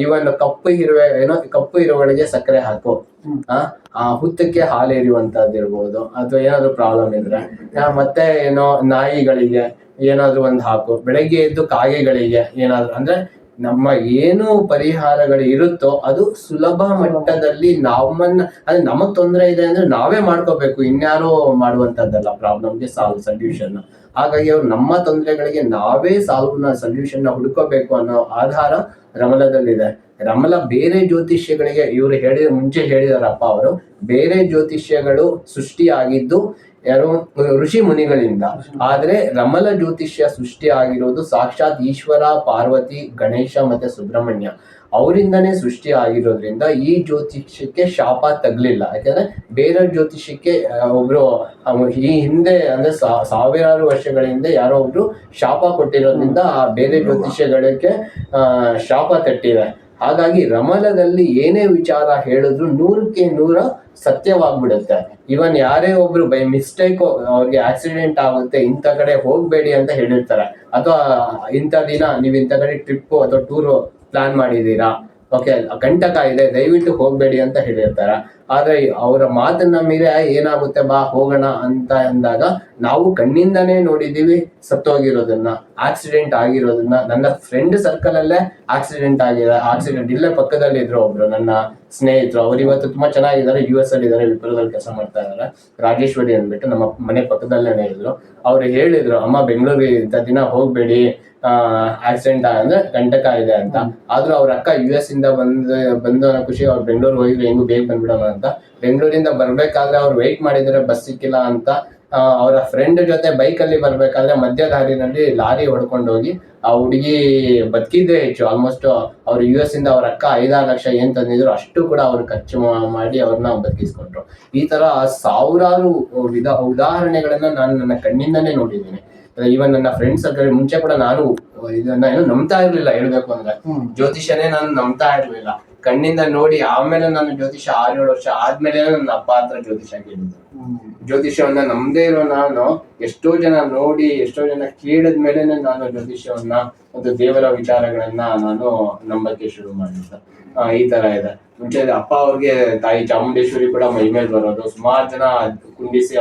Speaker 4: ಇವನ್ ಕಪ್ಪು ಇರುವೆಗಳಿಗೆ ಸಕ್ಕರೆ ಹಾಕು, ಹುತ್ತಕ್ಕೆ ಹಾಲು ಎರಿಯುವಂತದ್ದು ಇರ್ಬೋದು, ಅಥವಾ ಏನಾದ್ರು ಪ್ರಾಬ್ಲಮ್ ಇದ್ರೆ, ಮತ್ತೆ ನಾಯಿಗಳಿಗೆ ಏನಾದ್ರು ಒಂದು ಹಾಕು, ಬೆಳಗ್ಗೆ ಎದ್ದು ಕಾಗೆಗಳಿಗೆ ಏನಾದ್ರು, ಅಂದ್ರೆ ನಮ್ಮ ಏನು ಪರಿಹಾರಗಳು ಇರುತ್ತೋ ಅದು ಸುಲಭ ಮಟ್ಟದಲ್ಲಿ ಅಂದ್ರೆ ನಮಗ್ ತೊಂದರೆ ಇದೆ ಅಂದ್ರೆ ನಾವೇ ಮಾಡ್ಕೋಬೇಕು, ಇನ್ಯಾರೋ ಮಾಡುವಂತದ್ದಲ್ಲ ಪ್ರಾಬ್ಲಮ್ಗೆ ಸೊಲ್ಯೂಷನ್. ಹಾಗಾಗಿ ಅವ್ರು ನಮ್ಮ ತೊಂದರೆಗಳಿಗೆ ನಾವೇ ಸೊಲ್ಯೂಷನ್ ಹುಡ್ಕೋಬೇಕು ಅನ್ನೋ ಆಧಾರ ರಮಲದಲ್ಲಿದೆ. ರಮಲ ಬೇರೆ ಜ್ಯೋತಿಷ್ಯಗಳಿಗೆ ಇವರು ಮುಂಚೆ ಹೇಳಿದಾರಪ್ಪ ಅವರು, ಬೇರೆ ಜ್ಯೋತಿಷ್ಯಗಳು ಸೃಷ್ಟಿಯಾಗಿದ್ದು ಯಾರು ಋಷಿ ಮುನಿಗಳಿಂದ. ಆದ್ರೆ ರಮಲ ಜ್ಯೋತಿಷ್ಯ ಸೃಷ್ಟಿ ಆಗಿರೋದು ಸಾಕ್ಷಾತ್ ಈಶ್ವರ, ಪಾರ್ವತಿ, ಗಣೇಶ ಮತ್ತೆ ಸುಬ್ರಹ್ಮಣ್ಯ. ಅವರಿಂದನೇ ಸೃಷ್ಟಿ ಆಗಿರೋದ್ರಿಂದ ಈ ಜ್ಯೋತಿಷ್ಯಕ್ಕೆ ಶಾಪ ತಗ್ಲಿಲ್ಲ. ಯಾಕಂದ್ರೆ ಬೇರೆ ಜ್ಯೋತಿಷ್ಯಕ್ಕೆ ಒಬ್ರು ಈ ಹಿಂದೆ ಅಂದ್ರೆ ಸಾವಿರಾರು ವರ್ಷಗಳ ಹಿಂದೆ ಯಾರೋ ಒಬ್ರು ಶಾಪ ಕೊಟ್ಟಿರೋದ್ರಿಂದ ಆ ಬೇರೆ ಜ್ಯೋತಿಷ್ಯಗಳಿಗೆ ಶಾಪ ತಟ್ಟಿದೆ. ಹಾಗಾಗಿ ರಮಲದಲ್ಲಿ ಏನೇ ವಿಚಾರ ಹೇಳಿದ್ರು 100% ಸತ್ಯವಾಗ್ಬಿಡುತ್ತೆ. ಇವನ್ ಯಾರೇ ಒಬ್ರು ಬೈ ಮಿಸ್ಟೇಕ್ ಅವ್ರಿಗೆ ಆಕ್ಸಿಡೆಂಟ್ ಆಗುತ್ತೆ, ಇಂಥ ಕಡೆ ಹೋಗ್ಬೇಡಿ ಅಂತ ಹೇಳಿರ್ತಾರೆ, ಅಥವಾ ಇಂಥ ದಿನ ನೀವ್ ಇಂಥ ಕಡೆ ಟ್ರಿಪ್ ಅಥವಾ ಟೂರ್ ಪ್ಲಾನ್ ಮಾಡಿದೀರಾ, ಓಕೆ ಕಂಟಕ ಇದೆ ದಯವಿಟ್ಟು ಹೋಗ್ಬೇಡಿ ಅಂತ ಹೇಳಿರ್ತಾರೆ. ಆದ್ರೆ ಅವರ ಮಾತನ್ನ ಮೀರಿ ಏನಾಗುತ್ತೆ ಬಾ ಹೋಗೋಣ ಅಂತ ಅಂದಾಗ ನಾವು ಕಣ್ಣಿಂದನೇ ನೋಡಿದೀವಿ ಸತ್ತೋಗಿರೋದನ್ನ, ಆಕ್ಸಿಡೆಂಟ್ ಆಗಿರೋದನ್ನ. ನನ್ನ ಫ್ರೆಂಡ್ ಸರ್ಕಲ್ ಅಲ್ಲೇ ಆಕ್ಸಿಡೆಂಟ್ ಇಲ್ಲೇ ಪಕ್ಕದಲ್ಲಿ ಇದ್ರು ಒಬ್ರು ನನ್ನ ಸ್ನೇಹಿತರು. ಅವ್ರು ಇವತ್ತು ತುಂಬಾ ಚೆನ್ನಾಗಿದ್ದಾರೆ, US ಅಲ್ಲಿ ಇದ್ದಾರೆ, ವಿಪ್ರದಲ್ಲಿ ಕೆಲಸ ಮಾಡ್ತಾ ಇದ್ದಾರೆ. ರಾಜೇಶ್ವರಿ ಅಂದ್ಬಿಟ್ಟು ನಮ್ಮ ಮನೆ ಪಕ್ಕದಲ್ಲೇನೆ ಇದ್ರು. ಅವ್ರು ಹೇಳಿದ್ರು, ಅಮ್ಮ ಬೆಂಗಳೂರಿಗೆ ಇಂಥ ದಿನ ಹೋಗ್ಬೇಡಿ, ಆಕ್ಸಿಡೆಂಟ್ ಅಂದ್ರೆ ಕಂಟಕ ಇದೆ ಅಂತ. ಆದ್ರೂ ಅವ್ರ ಅಕ್ಕ US ಇಂದ ಬಂದು ಅನ್ನೋ ಖುಷಿ ಅವ್ರು ಬೆಂಗಳೂರು ಹೋಗಿದ್ರು, ಹೆಂಗು ಬೇಗ ಬಂದ್ಬಿಡೋಣ ಅಂತ. ಬೆಂಗಳೂರಿಂದ ಬರ್ಬೇಕಾದ್ರೆ ಅವ್ರು ವೆಯ್ಟ್ ಮಾಡಿದ್ರೆ ಬಸ್ ಸಿಕ್ಕಿಲ್ಲ ಅಂತ ಅವರ ಫ್ರೆಂಡ್ ಜೊತೆ ಬೈಕಲ್ಲಿ ಬರ್ಬೇಕಾದ್ರೆ ಮಧ್ಯ ದಾರಿನಲ್ಲಿ ಲಾರಿ ಹೊಡ್ಕೊಂಡು ಹೋಗಿ ಆ ಹುಡುಗಿ ಬದುಕಿದ್ದೇ ಹೆಚ್ಚು. ಆಲ್ಮೋಸ್ಟ್ ಅವ್ರು US ಇಂದ ಅವ್ರ ಅಕ್ಕ 5-6 ಲಕ್ಷ ಏನ್ ತಂದಿದ್ರು ಅಷ್ಟು ಕೂಡ ಅವ್ರು ಖರ್ಚು ಮಾಡಿ ಅವ್ರನ್ನ ಬದುಕಿಸ್ಕೊಂಡ್ರು. ಈ ತರ ಸಾವಿರಾರು ಉದಾಹರಣೆಗಳನ್ನ ನಾನು ನನ್ನ ಕಣ್ಣಿಂದನೇ ನೋಡಿದ್ದೀನಿ. ಈವನ್ ನನ್ನ ಫ್ರೆಂಡ್ಸ್ ಸರ್ಕಲ್ ಮುಂಚೆ ಕೂಡ ನಾನು ಇದನ್ನ ಏನು ನಂಬ್ತಾ ಇರ್ಲಿಲ್ಲ, ಹೇಳ್ಬೇಕು ಅಂದ್ರೆ ಜ್ಯೋತಿಷನೇ ನಾನು ನಂಬ್ತಾ ಇರ್ಲಿಲ್ಲ. ಕಣ್ಣಿಂದ ನೋಡಿ ಆಮೇಲೆ ನಾನು ಜ್ಯೋತಿಷ 6-7 ವರ್ಷ ಆದ್ಮೇಲೆ ನನ್ನ ಅಪ್ಪ ಹತ್ರ ಜ್ಯೋತಿಷ ಕೇಳಿದ್ದು. ಜ್ಯೋತಿಷವನ್ನ ನಂಬದೇ ಇರೋ ನಾನು ಎಷ್ಟೋ ಜನ ನೋಡಿ, ಎಷ್ಟೋ ಜನ ಕೇಳಿದ್ಮೇಲೆ ನಾನು ಜ್ಯೋತಿಷವನ್ನ ಒಂದು ದೇವರ ವಿಚಾರಗಳನ್ನ ನಾನು ನಂಬಕ್ಕೆ ಶುರು ಮಾಡಿದ್ದೆ. ಈ ತರ ಇದೆ. ಮುಂಚೆ ಅಪ್ಪ ಅವ್ರಿಗೆ ತಾಯಿ ಚಾಮುಂಡೇಶ್ವರಿ ಕೂಡ ಮೈ ಮೇಲೆ ಬರೋದು, ಸುಮಾರು ಜನ ಕುಂಡಿಸಿ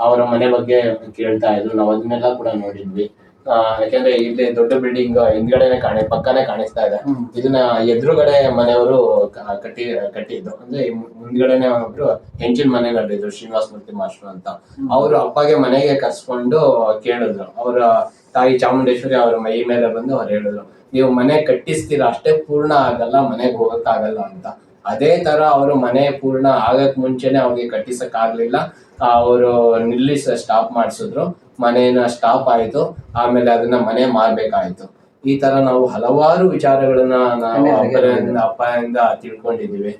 Speaker 4: ಅವರ ಮನೆ ಬಗ್ಗೆ ಕೇಳ್ತಾ ಇದ್ರು. ನಾವು ಅದನ್ನೆಲ್ಲ ಕೂಡ ನೋಡಿದ್ವಿ. ಯಾಕಂದ್ರೆ ಇಲ್ಲಿ ದೊಡ್ಡ ಬಿಲ್ಡಿಂಗ್ ಹಿಂದ್ಗಡೆನೆ ಪಕ್ಕನೆ ಕಾಣಿಸ್ತಾ ಇದೆ. ಇದನ್ನ ಎದುರುಗಡೆ ಮನೆಯವರು ಕಟ್ಟಿದ್ದು. ಅಂದ್ರೆ ಮುಂದ್ಗಡೆನೆ ಒಬ್ರು ಹೆಂಚಿನ ಮನೆಗಳಿದ್ರು, ಶ್ರೀನಿವಾಸ ಮೂರ್ತಿ ಮಾಸ್ಟರ್ ಅಂತ. ಅವರು ಅಪ್ಪಗೆ ಮನೆಗೆ ಕರ್ಸ್ಕೊಂಡು ಕೇಳಿದ್ರು. ಅವರ ತಾಯಿ ಚಾಮುಂಡೇಶ್ವರಿ ಅವ್ರ ಮೈ ಮೇಲೆ ಬಂದು ಅವ್ರು ಹೇಳಿದ್ರು, ನೀವು ಮನೆ ಕಟ್ಟಿಸ್ತೀರಾ ಅಷ್ಟೇ, ಪೂರ್ಣ ಆಗಲ್ಲ, ಮನೆಗೆ ಹೋಗಕ್ಕಾಗಲ್ಲ ಅಂತ. ಅದೇ ತರ ಅವರು ಮನೆ ಪೂರ್ಣ ಆಗಕ್ ಮುಂಚೆನೆ ಅವ್ರಿಗೆ ಕಟ್ಟಿಸಕ್ ಆಗ್ಲಿಲ್ಲ. ಅವರು ಸ್ಟಾಪ್ ಮಾಡಿಸಿದ್ರು, ಮನೇನ ಸ್ಟಾಪ್ ಆಯ್ತು. ಆಮೇಲೆ ಅದನ್ನ ಮನೆ ಮಾರ್ಬೇಕಾಯ್ತು. ಈ ತರ ನಾವು ಹಲವಾರು ವಿಚಾರಗಳನ್ನ ನಾವು ಅಪ್ಪಯಿಂದ ತಿಳ್ಕೊಂಡಿದೀವಿ.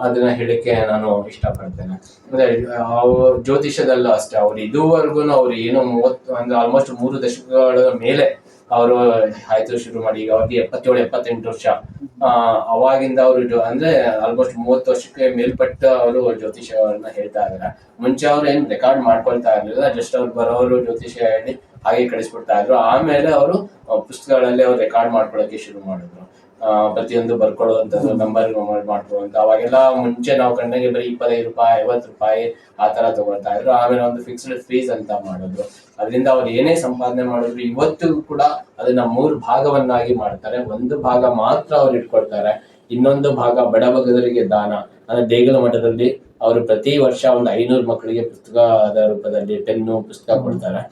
Speaker 4: ಅದನ್ನ ಹೇಳಿಕೆ ನಾನು ಇಷ್ಟಪಡ್ತೇನೆ. ಅಂದ್ರೆ ಜ್ಯೋತಿಷದಲ್ಲೂ ಅಷ್ಟೇ, ಅವ್ರು ಇದುವರೆಗೂ ಅವ್ರು ಏನು 30 ಅಂದ್ರೆ ಆಲ್ಮೋಸ್ಟ್ 3 ದಶಕಗಳ ಮೇಲೆ ಅವರು ಆಯ್ತು ಶುರು ಮಾಡಿ. ಈಗ ಅವ್ರಿಗೆ 77-78 ವರ್ಷ. ಅವಾಗಿಂದ ಅವರು ಅಂದ್ರೆ ಆಲ್ಮೋಸ್ಟ್ 30 ವರ್ಷಕ್ಕೆ ಮೇಲ್ಪಟ್ಟ ಅವರು ಜ್ಯೋತಿಷವನ್ನ ಹೇಳ್ತಾ ಇದಾರೆ. ಮುಂಚೆ ಅವ್ರು ಏನ್ ರೆಕಾರ್ಡ್ ಮಾಡ್ಕೊಳ್ತಾ ಇರ್ಲಿಲ್ಲ, ಜಸ್ಟ್ ಅವ್ರು ಬರೋರು ಜ್ಯೋತಿಷ ಹೇಳಿ ಹಾಗೆ ಕಳಿಸ್ಬಿಡ್ತಾ ಇದ್ರು. ಆಮೇಲೆ ಅವರು ಪುಸ್ತಕಗಳಲ್ಲಿ ಅವ್ರು ರೆಕಾರ್ಡ್ ಮಾಡ್ಕೊಳಕ್ಕೆ ಶುರು ಮಾಡಿದ್ರು. ಪ್ರತಿಯೊಂದು ಬರ್ಕೊಳ್ಳುವಂಥದ್ದು, ನಂಬರ್ ಮಾಡ್ಕೊಳ್ಳುವಂತ. ಅವಾಗೆಲ್ಲ ಮುಂಚೆ ನಾವು ಕಣ್ಣಿಗೆ ಬರೀ 25 ರೂಪಾಯಿ 50 ರೂಪಾಯಿ ಆ ತರ ತಗೊಳ್ತಾ ಇದ್ರು. ಆಮೇಲೆ ಒಂದು ಫಿಕ್ಸ್ಡ್ ಫೀಸ್ ಅಂತ ಮಾಡಿದ್ರು. ಅದರಿಂದ ಅವ್ರು ಏನೇ ಸಂಪಾದನೆ ಮಾಡಿದ್ರು ಇವತ್ತು ಕೂಡ ಅದನ್ನ 3 ಭಾಗವನ್ನಾಗಿ ಮಾಡ್ತಾರೆ. ಒಂದು ಭಾಗ ಮಾತ್ರ ಅವ್ರು ಇಟ್ಕೊಳ್ತಾರೆ, ಇನ್ನೊಂದು ಭಾಗ ಬಡಬಗದರಿಗೆ ದಾನ. ಅಂದ್ರೆ ದೇಗುಲ ಮಠದಲ್ಲಿ ಅವರು ಪ್ರತಿ ವರ್ಷ ಒಂದು 500 ಮಕ್ಕಳಿಗೆ ಪುಸ್ತಕದ ರೂಪದಲ್ಲಿ ಪೆನ್ನು ಪುಸ್ತಕ ಕೊಡ್ತಾರೆ.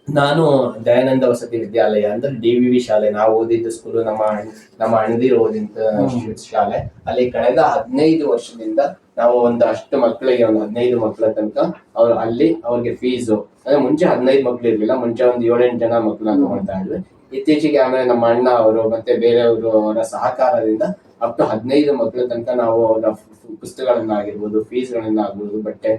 Speaker 4: ನಾನು ದಯಾನಂದ ವಸತಿ ವಿದ್ಯಾಲಯ ಅಂದ್ರೆ DVV ಶಾಲೆ, ನಾವು ಓದಿದ್ದ ಸ್ಕೂಲು, ನಮ್ಮ ಅಣ್ಣದಿರು ಓದಿದ್ದ ಶಾಲೆ. ಅಲ್ಲಿ ಕಳೆದ 15 ವರ್ಷದಿಂದ ನಾವು ಒಂದಷ್ಟು ಮಕ್ಕಳಿಗೆ, ಒಂದು 15 ಮಕ್ಕಳ ತನಕ ಅವ್ರಿಗೆ ಫೀಸು, ಅಂದ್ರೆ ಮುಂಚೆ 15 ಮಕ್ಳು ಇರ್ಲಿಲ್ಲ, ಮುಂಚೆ ಒಂದು 7-8 ಜನ ಮಕ್ಕಳನ್ನ ತಗೊಳ್ತಾ ಇದ್ವಿ. ಇತ್ತೀಚೆಗೆ ಆಮೇಲೆ ನಮ್ಮ ಅಣ್ಣ ಅವರು ಮತ್ತೆ ಬೇರೆಯವರು ಅವರ ಸಹಕಾರದಿಂದ ಅಪ್ ಟು 15 ಮಕ್ಕಳ ತನಕ ನಾವು ಅವರ ಪುಸ್ತಕಗಳನ್ನಾಗಿರ್ಬೋದು, ಫೀಸ್ಗಳನ್ನ ಆಗ್ಬೋದು, ಬಟ್ಟೆ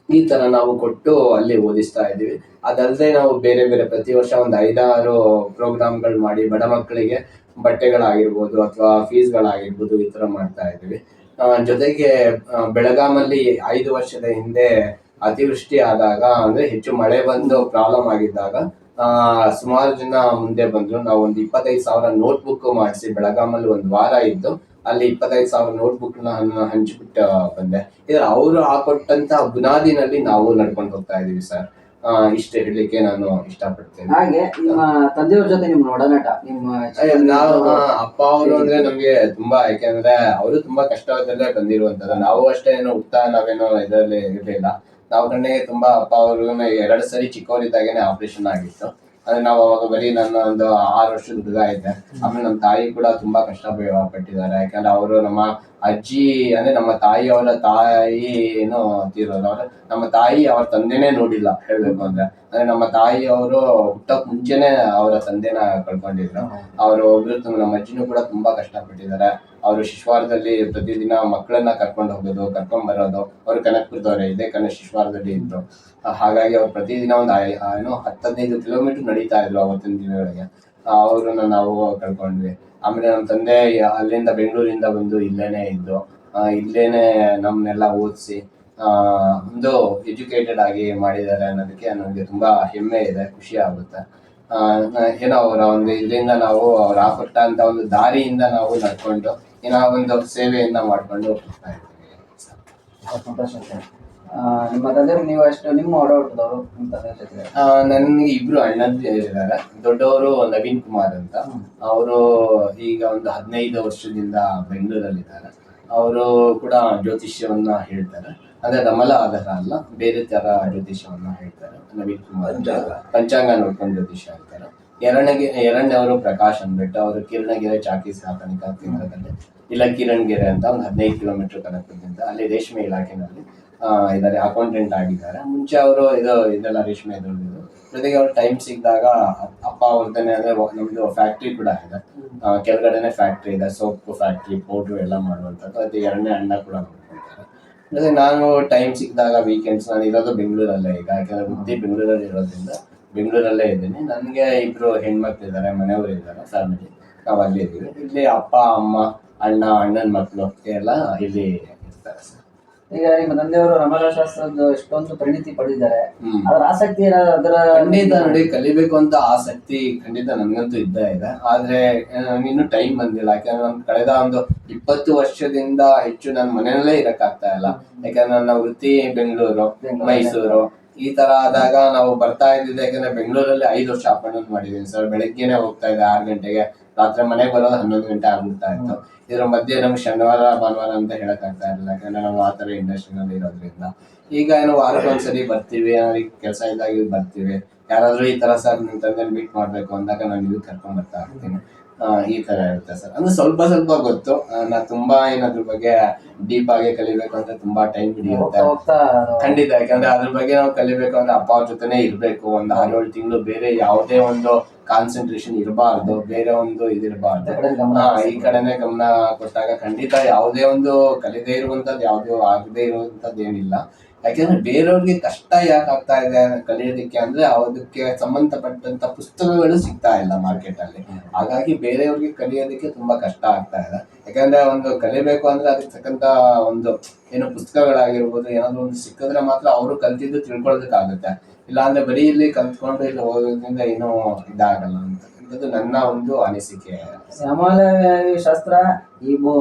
Speaker 4: ಈ ತರ ನಾವು ಕೊಟ್ಟು ಅಲ್ಲಿ ಓದಿಸ್ತಾ ಇದ್ದೀವಿ. ಅದಲ್ಲದೆ ನಾವು ಬೇರೆ ಬೇರೆ ಪ್ರತಿ ವರ್ಷ ಒಂದು 5-6 ಪ್ರೋಗ್ರಾಮ್ಗಳು ಮಾಡಿ ಬಡ ಮಕ್ಕಳಿಗೆ ಬಟ್ಟೆಗಳಾಗಿರ್ಬೋದು ಅಥವಾ ಫೀಸ್ಗಳಾಗಿರ್ಬೋದು ಈ ತರ ಮಾಡ್ತಾ ಇದ್ದೀವಿ. ಜೊತೆಗೆ ಬೆಳಗಾಮಲ್ಲಿ 5 ವರ್ಷದ ಹಿಂದೆ ಅತಿವೃಷ್ಟಿ ಆದಾಗ, ಅಂದ್ರೆ ಹೆಚ್ಚು ಮಳೆ ಬಂದು ಪ್ರಾಬ್ಲಮ್ ಆಗಿದ್ದಾಗ ಸುಮಾರು ಜನ ಮುಂದೆ ಬಂದ್ರು. ನಾವು ಒಂದು 25,000 ನೋಟ್ಬುಕ್ ಮಾಡಿಸಿ ಬೆಳಗಾಮಲ್ಲಿ 1 ವಾರ ಇದ್ದು ಅಲ್ಲಿ 25,000 ನೋಟ್ಬುಕ್ ಹಂಚ್ಬಿಟ್ಟು ಬಂದೆ. ಇದ್ರ ಅವರು ಹಾಕೊಟ್ಟಂತ ಬುನಾದಿನಲ್ಲಿ ನಾವು ನಡ್ಕೊಂಡು ಹೋಗ್ತಾ ಇದೀವಿ ಸರ್. ಇಷ್ಟೇ ಹೇಳಲಿಕ್ಕೆ ನಾನು ಇಷ್ಟಪಡ್ತೇನೆ.
Speaker 2: ಹಾಗೆ ನಿಮ್ಮ ತಂದೆಯವ್ರ ಜೊತೆ ನಿಮ್ಮ ಒಡನಾಟ,
Speaker 4: ನಾವು ಅಪ್ಪ ಅವರು ಅಂದ್ರೆ ನಮ್ಗೆ ತುಂಬಾ, ಯಾಕೆಂದ್ರೆ ಅವರು ತುಂಬಾ ಕಷ್ಟದಲ್ಲೇ ಬಂದಿರುವಂತದ್ದು. ನಾವು ಅಷ್ಟೇ ಏನೋ ನಾವೇನೋ ಇದರಲ್ಲಿ ಇರ್ಲಿಲ್ಲ. ನಾವು ಕಣ್ಣಿಗೆ ತುಂಬಾ ಅಪ್ಪ ಅವರು 2 ಸರಿ ಚಿಕ್ಕವರಿದ್ದಾಗೇನೆ ಆಪರೇಷನ್ ಆಗಿತ್ತು. ಅಂದ್ರೆ ನಾವು ಅವಾಗ ಬರೀ ನನ್ನ ಒಂದು 6 ವರ್ಷದ ಹುಡುಗ ಇದ್ದೆ. ಆಮೇಲೆ ನಮ್ಮ ತಾಯಿ ಕೂಡ ತುಂಬಾ ಕಷ್ಟ ಪಟ್ಟಿದ್ದಾರೆ. ಯಾಕಂದ್ರೆ ಅವರು ನಮ್ಮ ಅಜ್ಜಿ ಅಂದ್ರೆ ನಮ್ಮ ತಾಯಿಯವರ ತಾಯಿ ಏನೋ ತೀರೋದು. ನಮ್ಮ ತಾಯಿ ಅವ್ರ ತಂದೆನೇ ನೋಡಿಲ್ಲ ಹೇಳ್ಬೇಕು ಅಂದ್ರೆ ನಮ್ಮ ತಾಯಿಯವರು ಹುಟ್ಟಕ್ ಮುಂಚೆನೆ ಅವರ ತಂದೆನ ಕಳ್ಕೊಂಡಿದ್ರು. ಅವರು ಒಬ್ರು ನಮ್ಮ ಅಜ್ಜಿನೂ ಕೂಡ ತುಂಬಾ ಕಷ್ಟಪಟ್ಟಿದ್ದಾರೆ. ಅವರು ಶಿಶುವಾರದಲ್ಲಿ ಪ್ರತಿದಿನ ಮಕ್ಕಳನ್ನ ಕರ್ಕೊಂಡು ಹೋಗೋದು, ಕರ್ಕೊಂಡ್ ಬರೋದು. ಅವ್ರು ಕನಕಪುರದವ್ರೆ, ಇದೇ ಶಿಶುವಾರದಲ್ಲಿ ಇದ್ರು. ಹಾಗಾಗಿ ಅವ್ರು ಪ್ರತಿದಿನ ಒಂದು 10-15 ಕಿಲೋಮೀಟರ್ ನಡೀತಾ ಇದ್ರು ಅವತ್ತಿನ ದಿನಗಳಿಗೆ. ಅವ್ರನ್ನ ನಾವು ಕಳ್ಕೊಂಡ್ವಿ. ಆಮೇಲೆ ನಮ್ಮ ತಂದೆ ಅಲ್ಲಿಂದ ಬೆಂಗಳೂರಿಂದ ಬಂದು ಇಲ್ಲೇನೆ ಇದ್ದು, ಇಲ್ಲೇನೆ ನಮ್ನೆಲ್ಲ ಓದಿಸಿ ಒಂದು ಎಜುಕೇಟೆಡ್ ಆಗಿ ಮಾಡಿದ್ದಾರೆ ಅನ್ನೋದಕ್ಕೆ ನನಗೆ ತುಂಬಾ ಹೆಮ್ಮೆ ಇದೆ, ಖುಷಿ ಆಗುತ್ತೆ. ಏನೋ ಅವರ ಒಂದು ಇದರಿಂದ ನಾವು ಅವ್ರು ಹಾಕೊಟ್ಟಂತ ಒಂದು ದಾರಿಯಿಂದ ನಾವು ನಡ್ಕೊಂಡು ಏನೋ ಒಂದು ಸೇವೆಯನ್ನ ಮಾಡ್ಕೊಂಡು ಹೋಗ್ತಾ ಇದ್ದೀವಿ.
Speaker 2: ನಿಮ್ಮ ತಂದೆಯವರು ನೀವು ಎಷ್ಟು ನಿಮ್ಮ ಒಡಹುಟ್ಟಿದವರು ನಿಮ್ಮ ತಂದೆ ಜೊತೆ?
Speaker 4: ನನ್ಗೆ ಇಬ್ರು ಅಣ್ಣಂದಿರಿದ್ದಾರೆ. ದೊಡ್ಡವರು ನವೀನ್ ಕುಮಾರ್ ಅಂತ, ಅವರು ಈಗ ಒಂದು 15 ವರ್ಷದಿಂದ ಬೆಂಗಳೂರಲ್ಲಿದ್ದಾರೆ. ಅವರು ಕೂಡ ಜ್ಯೋತಿಷ್ಯವನ್ನ ಹೇಳ್ತಾರೆ, ಅಂದ್ರೆ ರಮಲ ಆಧಾರ ಅಲ್ಲ, ಬೇರೆ ತರ ಜ್ಯೋತಿಷ್ಯವನ್ನ ಹೇಳ್ತಾರೆ. ನವೀನ್ ಕುಮಾರ್ ಪಂಚಾಂಗ ನೋಡ್ಕೊಂಡು ಜ್ಯೋತಿಷ್ಯ ಹೇಳ್ತಾರೆ. ಎರಡನೇವರು ಪ್ರಕಾಶ್ ಅಂದ್ಬಿಟ್ಟು, ಅವರು ಕಿರಣಗೆರೆ ಚಾಕಿ ಸಾಕಾಣಿಕಾ ಕೇಂದ್ರದಲ್ಲಿ, ಇಲ್ಲ ಕಿರಣ್ಗೆರೆ ಅಂತ ಒಂದು 15 ಕಿಲೋಮೀಟರ್ ಕನಕಪುರದಿಂದ, ಅಲ್ಲಿ ರೇಷ್ಮೆ ಇಲಾಖೆನಲ್ಲಿ ಇದಾರೆ, ಅಕೌಂಟೆಂಟ್ ಆಗಿದ್ದಾರೆ. ಮುಂಚೆ ಅವರು ಇದೆಲ್ಲ ರೇಷ್ಮೆ ದುಡಿದ್ರು. ಜೊತೆಗೆ ಅವ್ರು ಟೈಮ್ ಸಿಕ್ಕಿದಾಗ ಅಪ್ಪ ಅವ್ರದ್ದೇನೆ, ಅಂದ್ರೆ ನಮ್ದು ಫ್ಯಾಕ್ಟ್ರಿ ಕೂಡ ಇದೆ, ಕೆಳಗಡೆನೆ ಫ್ಯಾಕ್ಟ್ರಿ ಇದೆ, ಸೋಪ್ ಫ್ಯಾಕ್ಟ್ರಿ, ಪೌಡ್ರು ಎಲ್ಲ ಮಾಡುವಂಥದ್ದು. ಅದು ಎರಡನೇ ಅಣ್ಣ ಕೂಡ ನೋಡ್ಕೊಳ್ತಾರೆ. ಜೊತೆ ನಾನು ಟೈಮ್ ಸಿಕ್ಕಿದಾಗ ವೀಕೆಂಡ್ಸ್, ನಾನು ಇರೋದು ಬೆಂಗಳೂರಲ್ಲೇ ಈಗ, ಯಾಕಂದ್ರೆ ಬುದ್ಧಿ ಬೆಂಗಳೂರಲ್ಲಿ ಇರೋದ್ರಿಂದ ಬೆಂಗಳೂರಲ್ಲೇ ಇದ್ದೀನಿ. ನನಗೆ ಇಬ್ರು ಹೆಣ್ಮಕ್ಳಿದ್ದಾರೆ, ಮನೆಯವರು ಇದ್ದಾರೆ, ಫ್ಯಾಮಿಲಿ, ನಾವು ಅಲ್ಲಿ ಇದ್ದೀವಿ. ಇಲ್ಲಿ ಅಪ್ಪ ಅಮ್ಮ ಅಣ್ಣನ ಮಕ್ಕಳು ಎಲ್ಲ ಇಲ್ಲಿ ಇರ್ತಾರೆ ಸರ್.
Speaker 2: ಈಗ ನಿಮ್ಮ ತಂದೆಯವರು ರಮಲಶಾಸ್ತ್ರದ ಎಷ್ಟೊಂದು ಪರಿಣಿತಿ ಪಡೆದಿದ್ದಾರೆ, ಅದರ ಆಸಕ್ತಿ ಅದರ
Speaker 4: ಖಂಡಿತ ನೋಡಿ, ಕಲಿಬೇಕು ಅಂತ ಆಸಕ್ತಿ ಖಂಡಿತ ನನ್ಗಂತೂ ಇದ್ದೇ ಇದೆ. ಆದ್ರೆ ಇನ್ನು ಟೈಮ್ ಬಂದಿಲ್ಲ. ಯಾಕಂದ್ರೆ ನಾನು ಕಳೆದ ಒಂದು 20 ವರ್ಷದಿಂದ ಹೆಚ್ಚು ನನ್ನ ಮನೆಯಲ್ಲೇ ಇರಕ್ಕಾಗ್ತಾ ಇಲ್ಲ. ಯಾಕಂದ್ರೆ ನನ್ನ ವೃತ್ತಿ ಬೆಂಗಳೂರು, ಮೈಸೂರು ಈ ತರ ಆದಾಗ ನಾವು ಬರ್ತಾ ಇದ್ದಿದ್ದು. ಯಾಕಂದ್ರೆ ಬೆಂಗಳೂರಲ್ಲಿ 5 ವರ್ಷ ಅಪ್ ಅಂಡ್ ಡೌನ್ ಮಾಡಿದೀನಿ ಸರ್. ಬೆಳಗ್ಗೆನೆ ಹೋಗ್ತಾ ಇದ್ದೆ 6 ಗಂಟೆಗೆ, ರಾತ್ರಿ ಮನೆಗೆ ಬರೋದು 11 ಗಂಟೆ ಆಗ್ಬಿಡ್ತಾ ಇತ್ತು. ಇದ್ರ ಮಧ್ಯೆ ನಮ್ಗೆ ಶನಿವಾರ ಭಾನುವಾರ ಅಂತ ಹೇಳಕ್ ಆಗ್ತಾ ಇರಲಿಲ್ಲ, ಯಾಕಂದ್ರೆ ನಾವು ಆ ತರ ಇಂಡಸ್ಟ್ರಿನಲ್ಲಿ ಇರೋದ್ರಿಂದ. ಈಗ ಏನೋ ವಾರಕ್ಕೆ ಒಂದ್ಸರಿ ಬರ್ತೀವಿ, ಕೆಲಸ ಇದ್ದಾಗ ಬರ್ತೀವಿ. ಯಾರಾದ್ರೂ ಈ ತರ ಸರ್ ನಿಮ್ ತಂದೆ ಮೀಟ್ ಮಾಡ್ಬೇಕು ಅಂದಾಗ ನಾನು ಇದು ಕರ್ಕೊಂಡ್ ಬರ್ತಾ ಇರ್ತೀನಿ. ಈ ತರ ಇರುತ್ತೆ ಸರ್. ಅಂದ್ರೆ ಸ್ವಲ್ಪ ಸ್ವಲ್ಪ ಗೊತ್ತು. ನಾ ತುಂಬಾ ಏನಾದ್ರ ಬಗ್ಗೆ ಡೀಪ್ ಆಗಿ ಕಲಿಬೇಕು ಅಂದ್ರೆ ತುಂಬಾ ಟೈಮ್ ಹಿಡಿಯುತ್ತೆ ಖಂಡಿತ. ಯಾಕಂದ್ರೆ ಅದ್ರ ಬಗ್ಗೆ ನಾವು ಕಲಿಬೇಕು ಅಂದ್ರೆ ಅಪ್ಪ ಅವ್ರ ಜೊತೆನೆ ಇರ್ಬೇಕು ಒಂದು 6-7 ತಿಂಗಳು. ಬೇರೆ ಯಾವುದೇ ಒಂದು ಕಾನ್ಸಂಟ್ರೇಷನ್ ಇರಬಾರ್ದು, ಬೇರೆ ಒಂದು ಇದಿರಬಾರ್ದು. ಈ ಕಡೆನೆ ಗಮನ ಕೊಟ್ಟಾಗ ಖಂಡಿತ ಯಾವುದೇ ಒಂದು ಕಲಿದೇ ಇರುವಂತದ್ದು, ಯಾವ್ದು ಆಗದೆ ಇರುವಂತದ್ದು ಏನಿಲ್ಲ. ಯಾಕೆಂದ್ರೆ ಬೇರೆಯವ್ರಿಗೆ ಕಷ್ಟ ಯಾಕೆ ಆಗ್ತಾ ಇದೆ ಕಲಿಯೋದಕ್ಕೆ ಅಂದ್ರೆ ಅದಕ್ಕೆ ಸಂಬಂಧಪಟ್ಟಂತ ಪುಸ್ತಕಗಳು ಸಿಗ್ತಾ ಇಲ್ಲ ಮಾರ್ಕೆಟ್ ಅಲ್ಲಿ. ಹಾಗಾಗಿ ಬೇರೆಯವ್ರಿಗೆ ಕಲಿಯೋದಕ್ಕೆ ತುಂಬಾ ಕಷ್ಟ ಆಗ್ತಾ ಇದೆ. ಯಾಕಂದ್ರೆ ಒಂದು ಕಲಿಬೇಕು ಅಂದ್ರೆ ಅದಕ್ಕೆ ತಕ್ಕಂತ ಒಂದು ಏನೋ ಪುಸ್ತಕಗಳಾಗಿರ್ಬೋದು, ಏನಾದ್ರು ಒಂದು ಸಿಕ್ಕಿದ್ರೆ ಮಾತ್ರ ಅವರು ಕಲ್ತಿದ್ದು ತಿಳ್ಕೊಳ್ಳೋದಕ್ಕಾಗುತ್ತೆ. ಇಲ್ಲ ಅಂದ್ರೆ ಬರೀ ಇಲ್ಲಿ ಕಲ್ತ್ಕೊಂಡು ಇಲ್ಲಿ ಓದೋದ್ರಿಂದ ಏನೋ ಇದಾಗಲ್ಲ ಅಂತ ನನ್ನ ಒಂದು ಅನಿಸಿಕೆ.
Speaker 2: ರಮಲ ಶಾಸ್ತ್ರ ಈ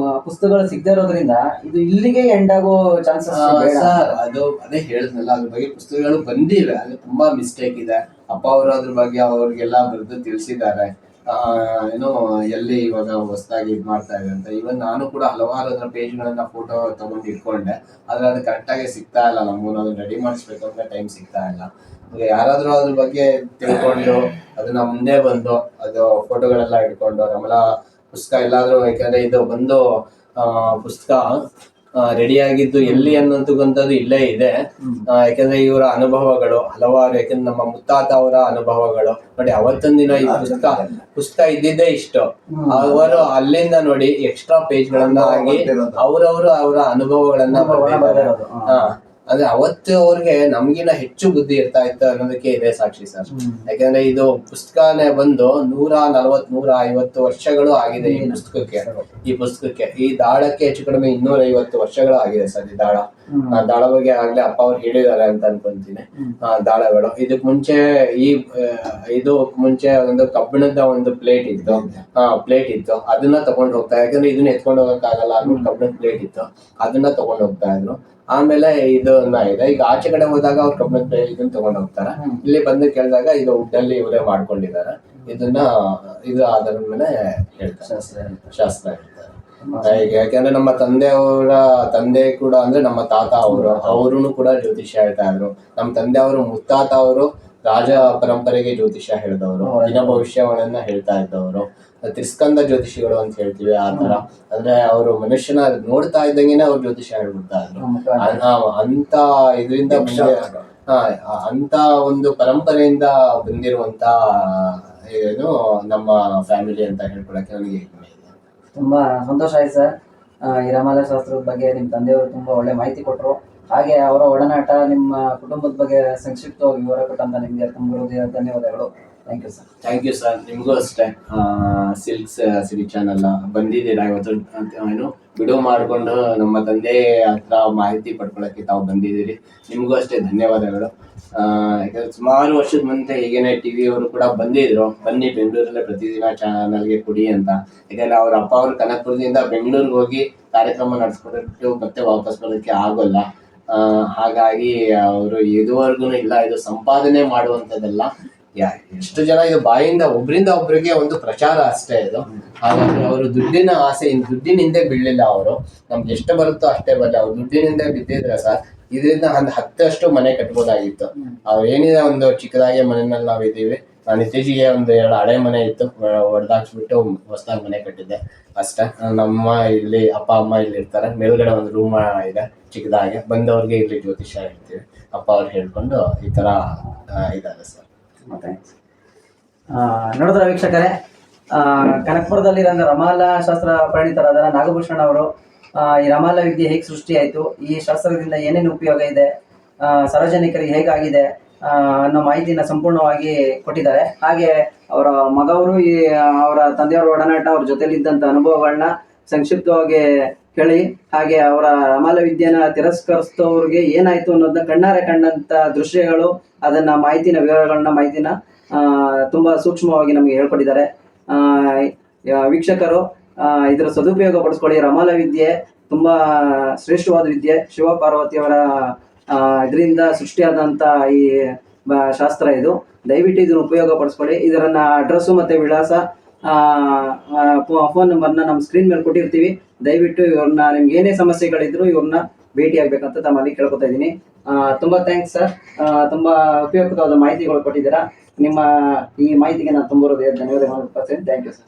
Speaker 2: ಪುಸ್ತಕಗಳು ಸಿಗದೇ ಇರೋದ್ರಿಂದ ಇದು ಇಲ್ಲಿಗೆ ಎಂಡ್ ಆಗೋ ಚಾನ್ಸಸ್
Speaker 4: ಅದು ಅದೇ ಹೇಳಿದ್ನಲ್ಲ, ಅದ್ರ ಬಗ್ಗೆ ಪುಸ್ತಕಗಳು ಬಂದಿವೆ, ಅದು ತುಂಬಾ ಮಿಸ್ಟೇಕ್ ಇದೆ. ಅಪ್ಪ ಅವರು ಅದ್ರ ಬಗ್ಗೆ ಅವ್ರಿಗೆಲ್ಲ ಬರೆದು ತಿಳಿಸಿದ್ದಾರೆ. ಏನೋ ಎಲ್ಲಿ ಇವಾಗ ಹೊಸದಾಗಿ ಇದ್ ಮಾಡ್ತಾ ಇದೆ ಅಂತ. ಇವನ್ ನಾನು ಕೂಡ ಹಲವಾರು ಅದರ ಪೇಜ್ಗಳನ್ನ ಫೋಟೋ ತಗೊಂಡು ಇಟ್ಕೊಂಡೆ, ಆದ್ರೆ ಅದು ಕರೆಕ್ಟಾಗಿ ಸಿಗ್ತಾ ಇಲ್ಲ. ನಮಗೂ ಅದನ್ನ ರೆಡಿ ಮಾಡಿಸ್ಬೇಕು ಅಂದ್ರೆ ಟೈಮ್ ಸಿಗ್ತಾ ಇಲ್ಲ. ಯಾರಾದ್ರೂ ಅದ್ರ ಬಗ್ಗೆ ತಿಳ್ಕೊಂಡು ಅದನ್ನ ಮುಂದೆ ಬಂದು ಅದು ಫೋಟೋಗಳೆಲ್ಲ ಇಟ್ಕೊಂಡು ರಮಲಾ ಪುಸ್ತಕ ಎಲ್ಲಾದ್ರೂ, ಯಾಕಂದ್ರೆ ಇದು ಬಂದು ಪುಸ್ತಕ ರೆಡಿ ಆಗಿದ್ದು ಎಲ್ಲಿ ಅನ್ನೋಂಥದ್ದು ಇಲ್ಲೇ ಇದೆ. ಯಾಕಂದ್ರೆ ಇವರ ಅನುಭವಗಳು ಹಲವಾರು, ಯಾಕಂದ್ರೆ ನಮ್ಮ ಮುತ್ತಾತ ಅವರ ಅನುಭವಗಳು ನೋಡಿ. ಅವತ್ತೊಂದು ದಿನ ಈ ಪುಸ್ತಕ ಇದ್ದಿದ್ದೇ ಇಷ್ಟು, ಅವರು ಅಲ್ಲಿಂದ ನೋಡಿ ಎಕ್ಸ್ಟ್ರಾ ಪೇಜ್ ಗಳನ್ನ ಆಗಿ ಅವರ ಅನುಭವಗಳನ್ನ ಬರ್ತಿದ್ದಾರೆ. ಅಂದ್ರೆ ಅವತ್ತು ಅವ್ರಿಗೆ ನಮ್ಗಿನ ಹೆಚ್ಚು ಬುದ್ಧಿ ಇರ್ತಾ ಇತ್ತು ಅನ್ನೋದಕ್ಕೆ ಇದೆ ಸಾಕ್ಷಿ ಸರ್. ಯಾಕಂದ್ರೆ ಇದು ಪುಸ್ತಕನೇ ಬಂದು 140-150 ವರ್ಷಗಳು ಆಗಿದೆ ಈ ಪುಸ್ತಕಕ್ಕೆ. ಈ ದಾಳಕ್ಕೆ ಹೆಚ್ಚು ಕಡಿಮೆ 250 ವರ್ಷಗಳು ಆಗಿದೆ ಸರ್. ಈ ದಾಳ ಬಗ್ಗೆ ಆಗ್ಲೇ ಅಪ್ಪ ಅವ್ರು ಹೇಳಿದ್ದಾರೆ ಅಂತ ಅನ್ಕೊಂತೀನಿ. ದಾಳಗಳು ಇದಕ್ ಮುಂಚೆ ಇದು ಮುಂಚೆ ಒಂದು ಕಬ್ಬಿಣದ ಒಂದು ಪ್ಲೇಟ್ ಇತ್ತು, ಅದನ್ನ ತಗೊಂಡ್ ಹೋಗ್ತಾ. ಯಾಕಂದ್ರೆ ಇದನ್ನ ಎತ್ಕೊಂಡು ಹೋಗಕ್ಕಾಗಲ್ಲ, ಅದು ಕಬ್ಬಿಣದ ಪ್ಲೇಟ್ ಇತ್ತು, ಅದನ್ನ ತಗೊಂಡ್ ಹೋಗ್ತಾ ಇದ್ರು. ಆಮೇಲೆ ಇದನ್ನ ಇದೆ. ಈಗ ಆಚೆ ಕಡೆ ಹೋದಾಗ ಅವ್ರು ಕಬ್ಬಿಣದ ಇದನ್ನ ತಗೊಂಡ್ ಹೋಗ್ತಾರೆ. ಇಲ್ಲಿ ಬಂದು ಕೇಳಿದಾಗ ಇದು ಉಡ್ಡಲ್ಲಿ ಇವರೇ ಮಾಡ್ಕೊಂಡಿದ್ದಾರೆ. ಇದು ಅದರ ಮೇಲೆ ಹೇಳ್ತಾರೆ, ಶಾಸ್ತ್ರ ಹೇಳ್ತಾರೆ. ಯಾಕಂದ್ರೆ ನಮ್ಮ ತಂದೆ ಕೂಡ ಅಂದ್ರೆ ನಮ್ಮ ತಾತ ಅವರು ಕೂಡ ಜ್ಯೋತಿಷ್ಯ ಹೇಳ್ತಾ ಇದ್ರು. ನಮ್ಮ ತಂದೆ ಅವರು ಮುತ್ತಾತ ಅವರು ರಾಜ ಪರಂಪರೆಗೆ ಜ್ಯೋತಿಷ್ಯ ಹೇಳಿದವರು, ದಿನ ಭವಿಷ್ಯವನ್ನ ಹೇಳ್ತಾ ಇದ್ದವರು. ತ್ರಿಸ್ಕಂದ ಜ್ಯೋತಿಷಿಗಳು ಅಂತ ಹೇಳ್ತೀವಿ ಆ ತರ. ಅಂದ್ರೆ ಅವರು ಮನುಷ್ಯನ ನೋಡ್ತಾ ಇದ್ದಂಗೆನೆ ಅವ್ರು ಜ್ಯೋತಿಷ ಹೇಳ್ಬಿಡ್ತಾ ಇದ್ರು. ಅಂತ ಇದರಿಂದ ಅಂತ ಒಂದು ಪರಂಪರೆಯಿಂದ ಬಂದಿರುವಂತ ಏನು ನಮ್ಮ ಫ್ಯಾಮಿಲಿ ಅಂತ ಹೇಳ್ಕೊಳಕ್ಕೆ ನನಗೆ ಹೆಮ್ಮೆ ಇದೆ.
Speaker 2: ತುಂಬಾ ಸಂತೋಷ ಆಯ್ತು ಸರ್. ಈ ರಾಮಾಲಯ ಶಾಸ್ತ್ರದ ಬಗ್ಗೆ ನಿಮ್ಮ ತಂದೆಯವರು ತುಂಬಾ ಒಳ್ಳೆ ಮಾಹಿತಿ ಕೊಟ್ಟರು. ಹಾಗೆ ಅವರ ಒಡನಾಟ, ನಿಮ್ಮ ಕುಟುಂಬದ ಬಗ್ಗೆ ಸಂಕ್ಷಿಪ್ತವಾಗಿ ವಿವರ ಕೊಟ್ಟಂತ ನಿಮಗೆ ತುಂಬ ಧನ್ಯವಾದಗಳು. Thank you sir.
Speaker 4: Thank you sir. ನಿಮಗೂ ಅಷ್ಟೇ. ಸಿಲ್ಕ್ಸ್ ಸಿರಿ ಚಾನಲ್ ಬಂದಿದ್ದೀರಾ ಇವತ್ತು, ಏನು ಬಿಡುವು ಮಾಡಿಕೊಂಡು ನಮ್ಮ ತಂದೆ ಹತ್ರ ಮಾಹಿತಿ ಪಡ್ಕೊಳ್ಳೋಕ್ಕೆ ತಾವು ಬಂದಿದ್ದೀರಿ. ನಿಮಗೂ ಅಷ್ಟೇ ಧನ್ಯವಾದಗಳು. ಯಾಕಂದ್ರೆ ಸುಮಾರು ವರ್ಷದ ಮುಂದೆ ಹೀಗೇನೆ ಟಿವಿ ಅವರು ಕೂಡ ಬಂದಿದ್ರು, ಬನ್ನಿ ಬೆಂಗಳೂರಲ್ಲೇ ಪ್ರತಿದಿನ ಚಾನಲ್ಗೆ ಕೊಡಿ ಅಂತ. ಯಾಕಂದ್ರೆ ಅವ್ರ ಅಪ್ಪ ಅವರು ಕನಕಪುರದಿಂದ ಬೆಂಗಳೂರಿಗೆ ಹೋಗಿ ಕಾರ್ಯಕ್ರಮ ನಡೆಸ್ಕೊಟ್ಟು ಮತ್ತೆ ವಾಪಸ್ ಬರೋಕ್ಕೆ ಆಗೋಲ್ಲ. ಹಾಗಾಗಿ ಅವರು ಇದುವರೆಗೂ ಇಲ್ಲ, ಇದು ಸಂಪಾದನೆ ಮಾಡುವಂಥದ್ದೆಲ್ಲ. ಎಷ್ಟು ಜನ ಇದು ಬಾಯಿಂದ ಒಬ್ರಿಂದ ಒಬ್ರಿಗೆ ಒಂದು ಪ್ರಚಾರ ಅಷ್ಟೇ ಇದು. ಹಾಗಾಗಿ ಅವರು ದುಡ್ಡಿನ ಆಸೆ, ದುಡ್ಡಿನ ಹಿಂದೆ ಬೀಳಲಿಲ್ಲ ಅವರು. ನಮ್ಗೆ ಎಷ್ಟು ಬರುತ್ತೋ ಅಷ್ಟೇ ಬರಲಿ. ಅವ್ರು ದುಡ್ಡಿನ ಹಿಂದೆ ಬಿದ್ದಿದ್ರೆ ಸರ್ ಇದರಿಂದ ಒಂದು 10 ಮನೆ ಕಟ್ಬೋದಾಗಿತ್ತು. ಅವ್ರು ಏನಿದೆ ಒಂದು ಚಿಕ್ಕದಾಗಿ ಮನೆಯಲ್ಲಿ ನಾವು ಇದ್ದೀವಿ. ನಾನು ಇತ್ತೀಚೆಗೆ ಒಂದು 2 ಹಳೆ ಮನೆ ಇತ್ತು, ಹೊಡೆದಾಕ್ಸ್ಬಿಟ್ಟು ಹೊಸದಾಗಿ ಮನೆ ಕಟ್ಟಿದ್ದೆ ಅಷ್ಟೇ. ನಮ್ಮ ಇಲ್ಲಿ ಅಪ್ಪ ಅಮ್ಮ ಇಲ್ಲಿ ಇರ್ತಾರೆ, ಮೇಲ್ಗಡೆ ಒಂದು ರೂಮ್ ಇದೆ ಚಿಕ್ಕದಾಗಿ. ಬಂದವ್ರಿಗೆ ಇಲ್ಲಿ ಜ್ಯೋತಿಷ್ಯ ಹೇಳ್ತೀವಿ, ಅಪ್ಪ ಅವ್ರು ಹೇಳ್ಕೊಂಡು ಈ ತರ ಇದ್ದಾರೆ ಸರ್.
Speaker 2: ನೋಡಿದ್ರ ವೀಕ್ಷಕರೇ, ಕನಕಪುರದಲ್ಲಿರೋ ರಮಾಲ ಶಾಸ್ತ್ರ ಪರಿಣಿತರಾದ ನಾಗಭೂಷಣ್ ಅವರು ಈ ರಮಾಲ ವಿದ್ಯೆ ಹೇಗೆ ಸೃಷ್ಟಿಯಾಯಿತು, ಈ ಶಾಸ್ತ್ರದಿಂದ ಏನೇನು ಉಪಯೋಗ ಇದೆ, ಸಾರ್ವಜನಿಕರಿಗೆ ಹೇಗಾಗಿದೆ ಅನ್ನೋ ಮಾಹಿತಿನ ಸಂಪೂರ್ಣವಾಗಿ ಕೊಟ್ಟಿದ್ದಾರೆ. ಹಾಗೆ ಅವರ ಮಗವರು ಅವರ ತಂದೆಯವರ ಒಡನಾಟ, ಅವ್ರ ಜೊತೆಲಿದ್ದಂಥ ಅನುಭವಗಳನ್ನ ಸಂಕ್ಷಿಪ್ತವಾಗಿ ಹೇಳಿ, ಹಾಗೆ ಅವರ ರಮಾಲ ವಿದ್ಯೆನ ತಿರಸ್ಕರಿಸಿದವ್ರಿಗೆ ಏನಾಯ್ತು ಅನ್ನೋದನ್ನ ಕಣ್ಣಾರೆ ಕಂಡಂತ ದೃಶ್ಯಗಳು, ಅದನ್ನ ಮಾಹಿತಿನ ತುಂಬಾ ಸೂಕ್ಷ್ಮವಾಗಿ ನಮಗೆ ಹೇಳ್ಕೊಟ್ಟಿದ್ದಾರೆ. ವೀಕ್ಷಕರು ಇದರ ಸದುಪಯೋಗ ಪಡಿಸ್ಕೊಳ್ಳಿ. ರಮಾಲ ವಿದ್ಯೆ ತುಂಬಾ ಶ್ರೇಷ್ಠವಾದ ವಿದ್ಯೆ. ಶಿವ ಪಾರ್ವತಿಯವರ ಇದರಿಂದ ಸೃಷ್ಟಿಯಾದಂತ ಈ ಶಾಸ್ತ್ರ ಇದು. ದಯವಿಟ್ಟು ಇದನ್ನು ಉಪಯೋಗ ಪಡಿಸ್ಕೊಳ್ಳಿ. ಇದರನ್ನ ಅಡ್ರೆಸ್ಸು ಮತ್ತೆ ವಿಳಾಸ, ಫೋನ್ ನಂಬರ್ನ ನಮ್ಮ ಸ್ಕ್ರೀನ್ ಮೇಲೆ ಕೊಟ್ಟಿರ್ತೀವಿ. ದಯವಿಟ್ಟು ಇವ್ರನ್ನ, ನಿಮ್ಗೆ ಏನೇ ಸಮಸ್ಯೆಗಳಿದ್ರು ಇವ್ರನ್ನ ಭೇಟಿ ಆಗ್ಬೇಕಂತ ತಮ್ಮಲ್ಲಿ ಕೇಳ್ಕೊತಾ ಇದ್ದೀನಿ. ತುಂಬಾ ಥ್ಯಾಂಕ್ಸ್ ಸರ್. ತುಂಬಾ ಉಪಯುಕ್ತವಾದ ಮಾಹಿತಿಗಳು ಕೊಟ್ಟಿದ್ದೀರಾ. ನಿಮ್ಮ ಈ ಮಾಹಿತಿಗೆ ನಾನು ತುಂಬ ಧನ್ಯವಾದಗಳು. Thank you sir.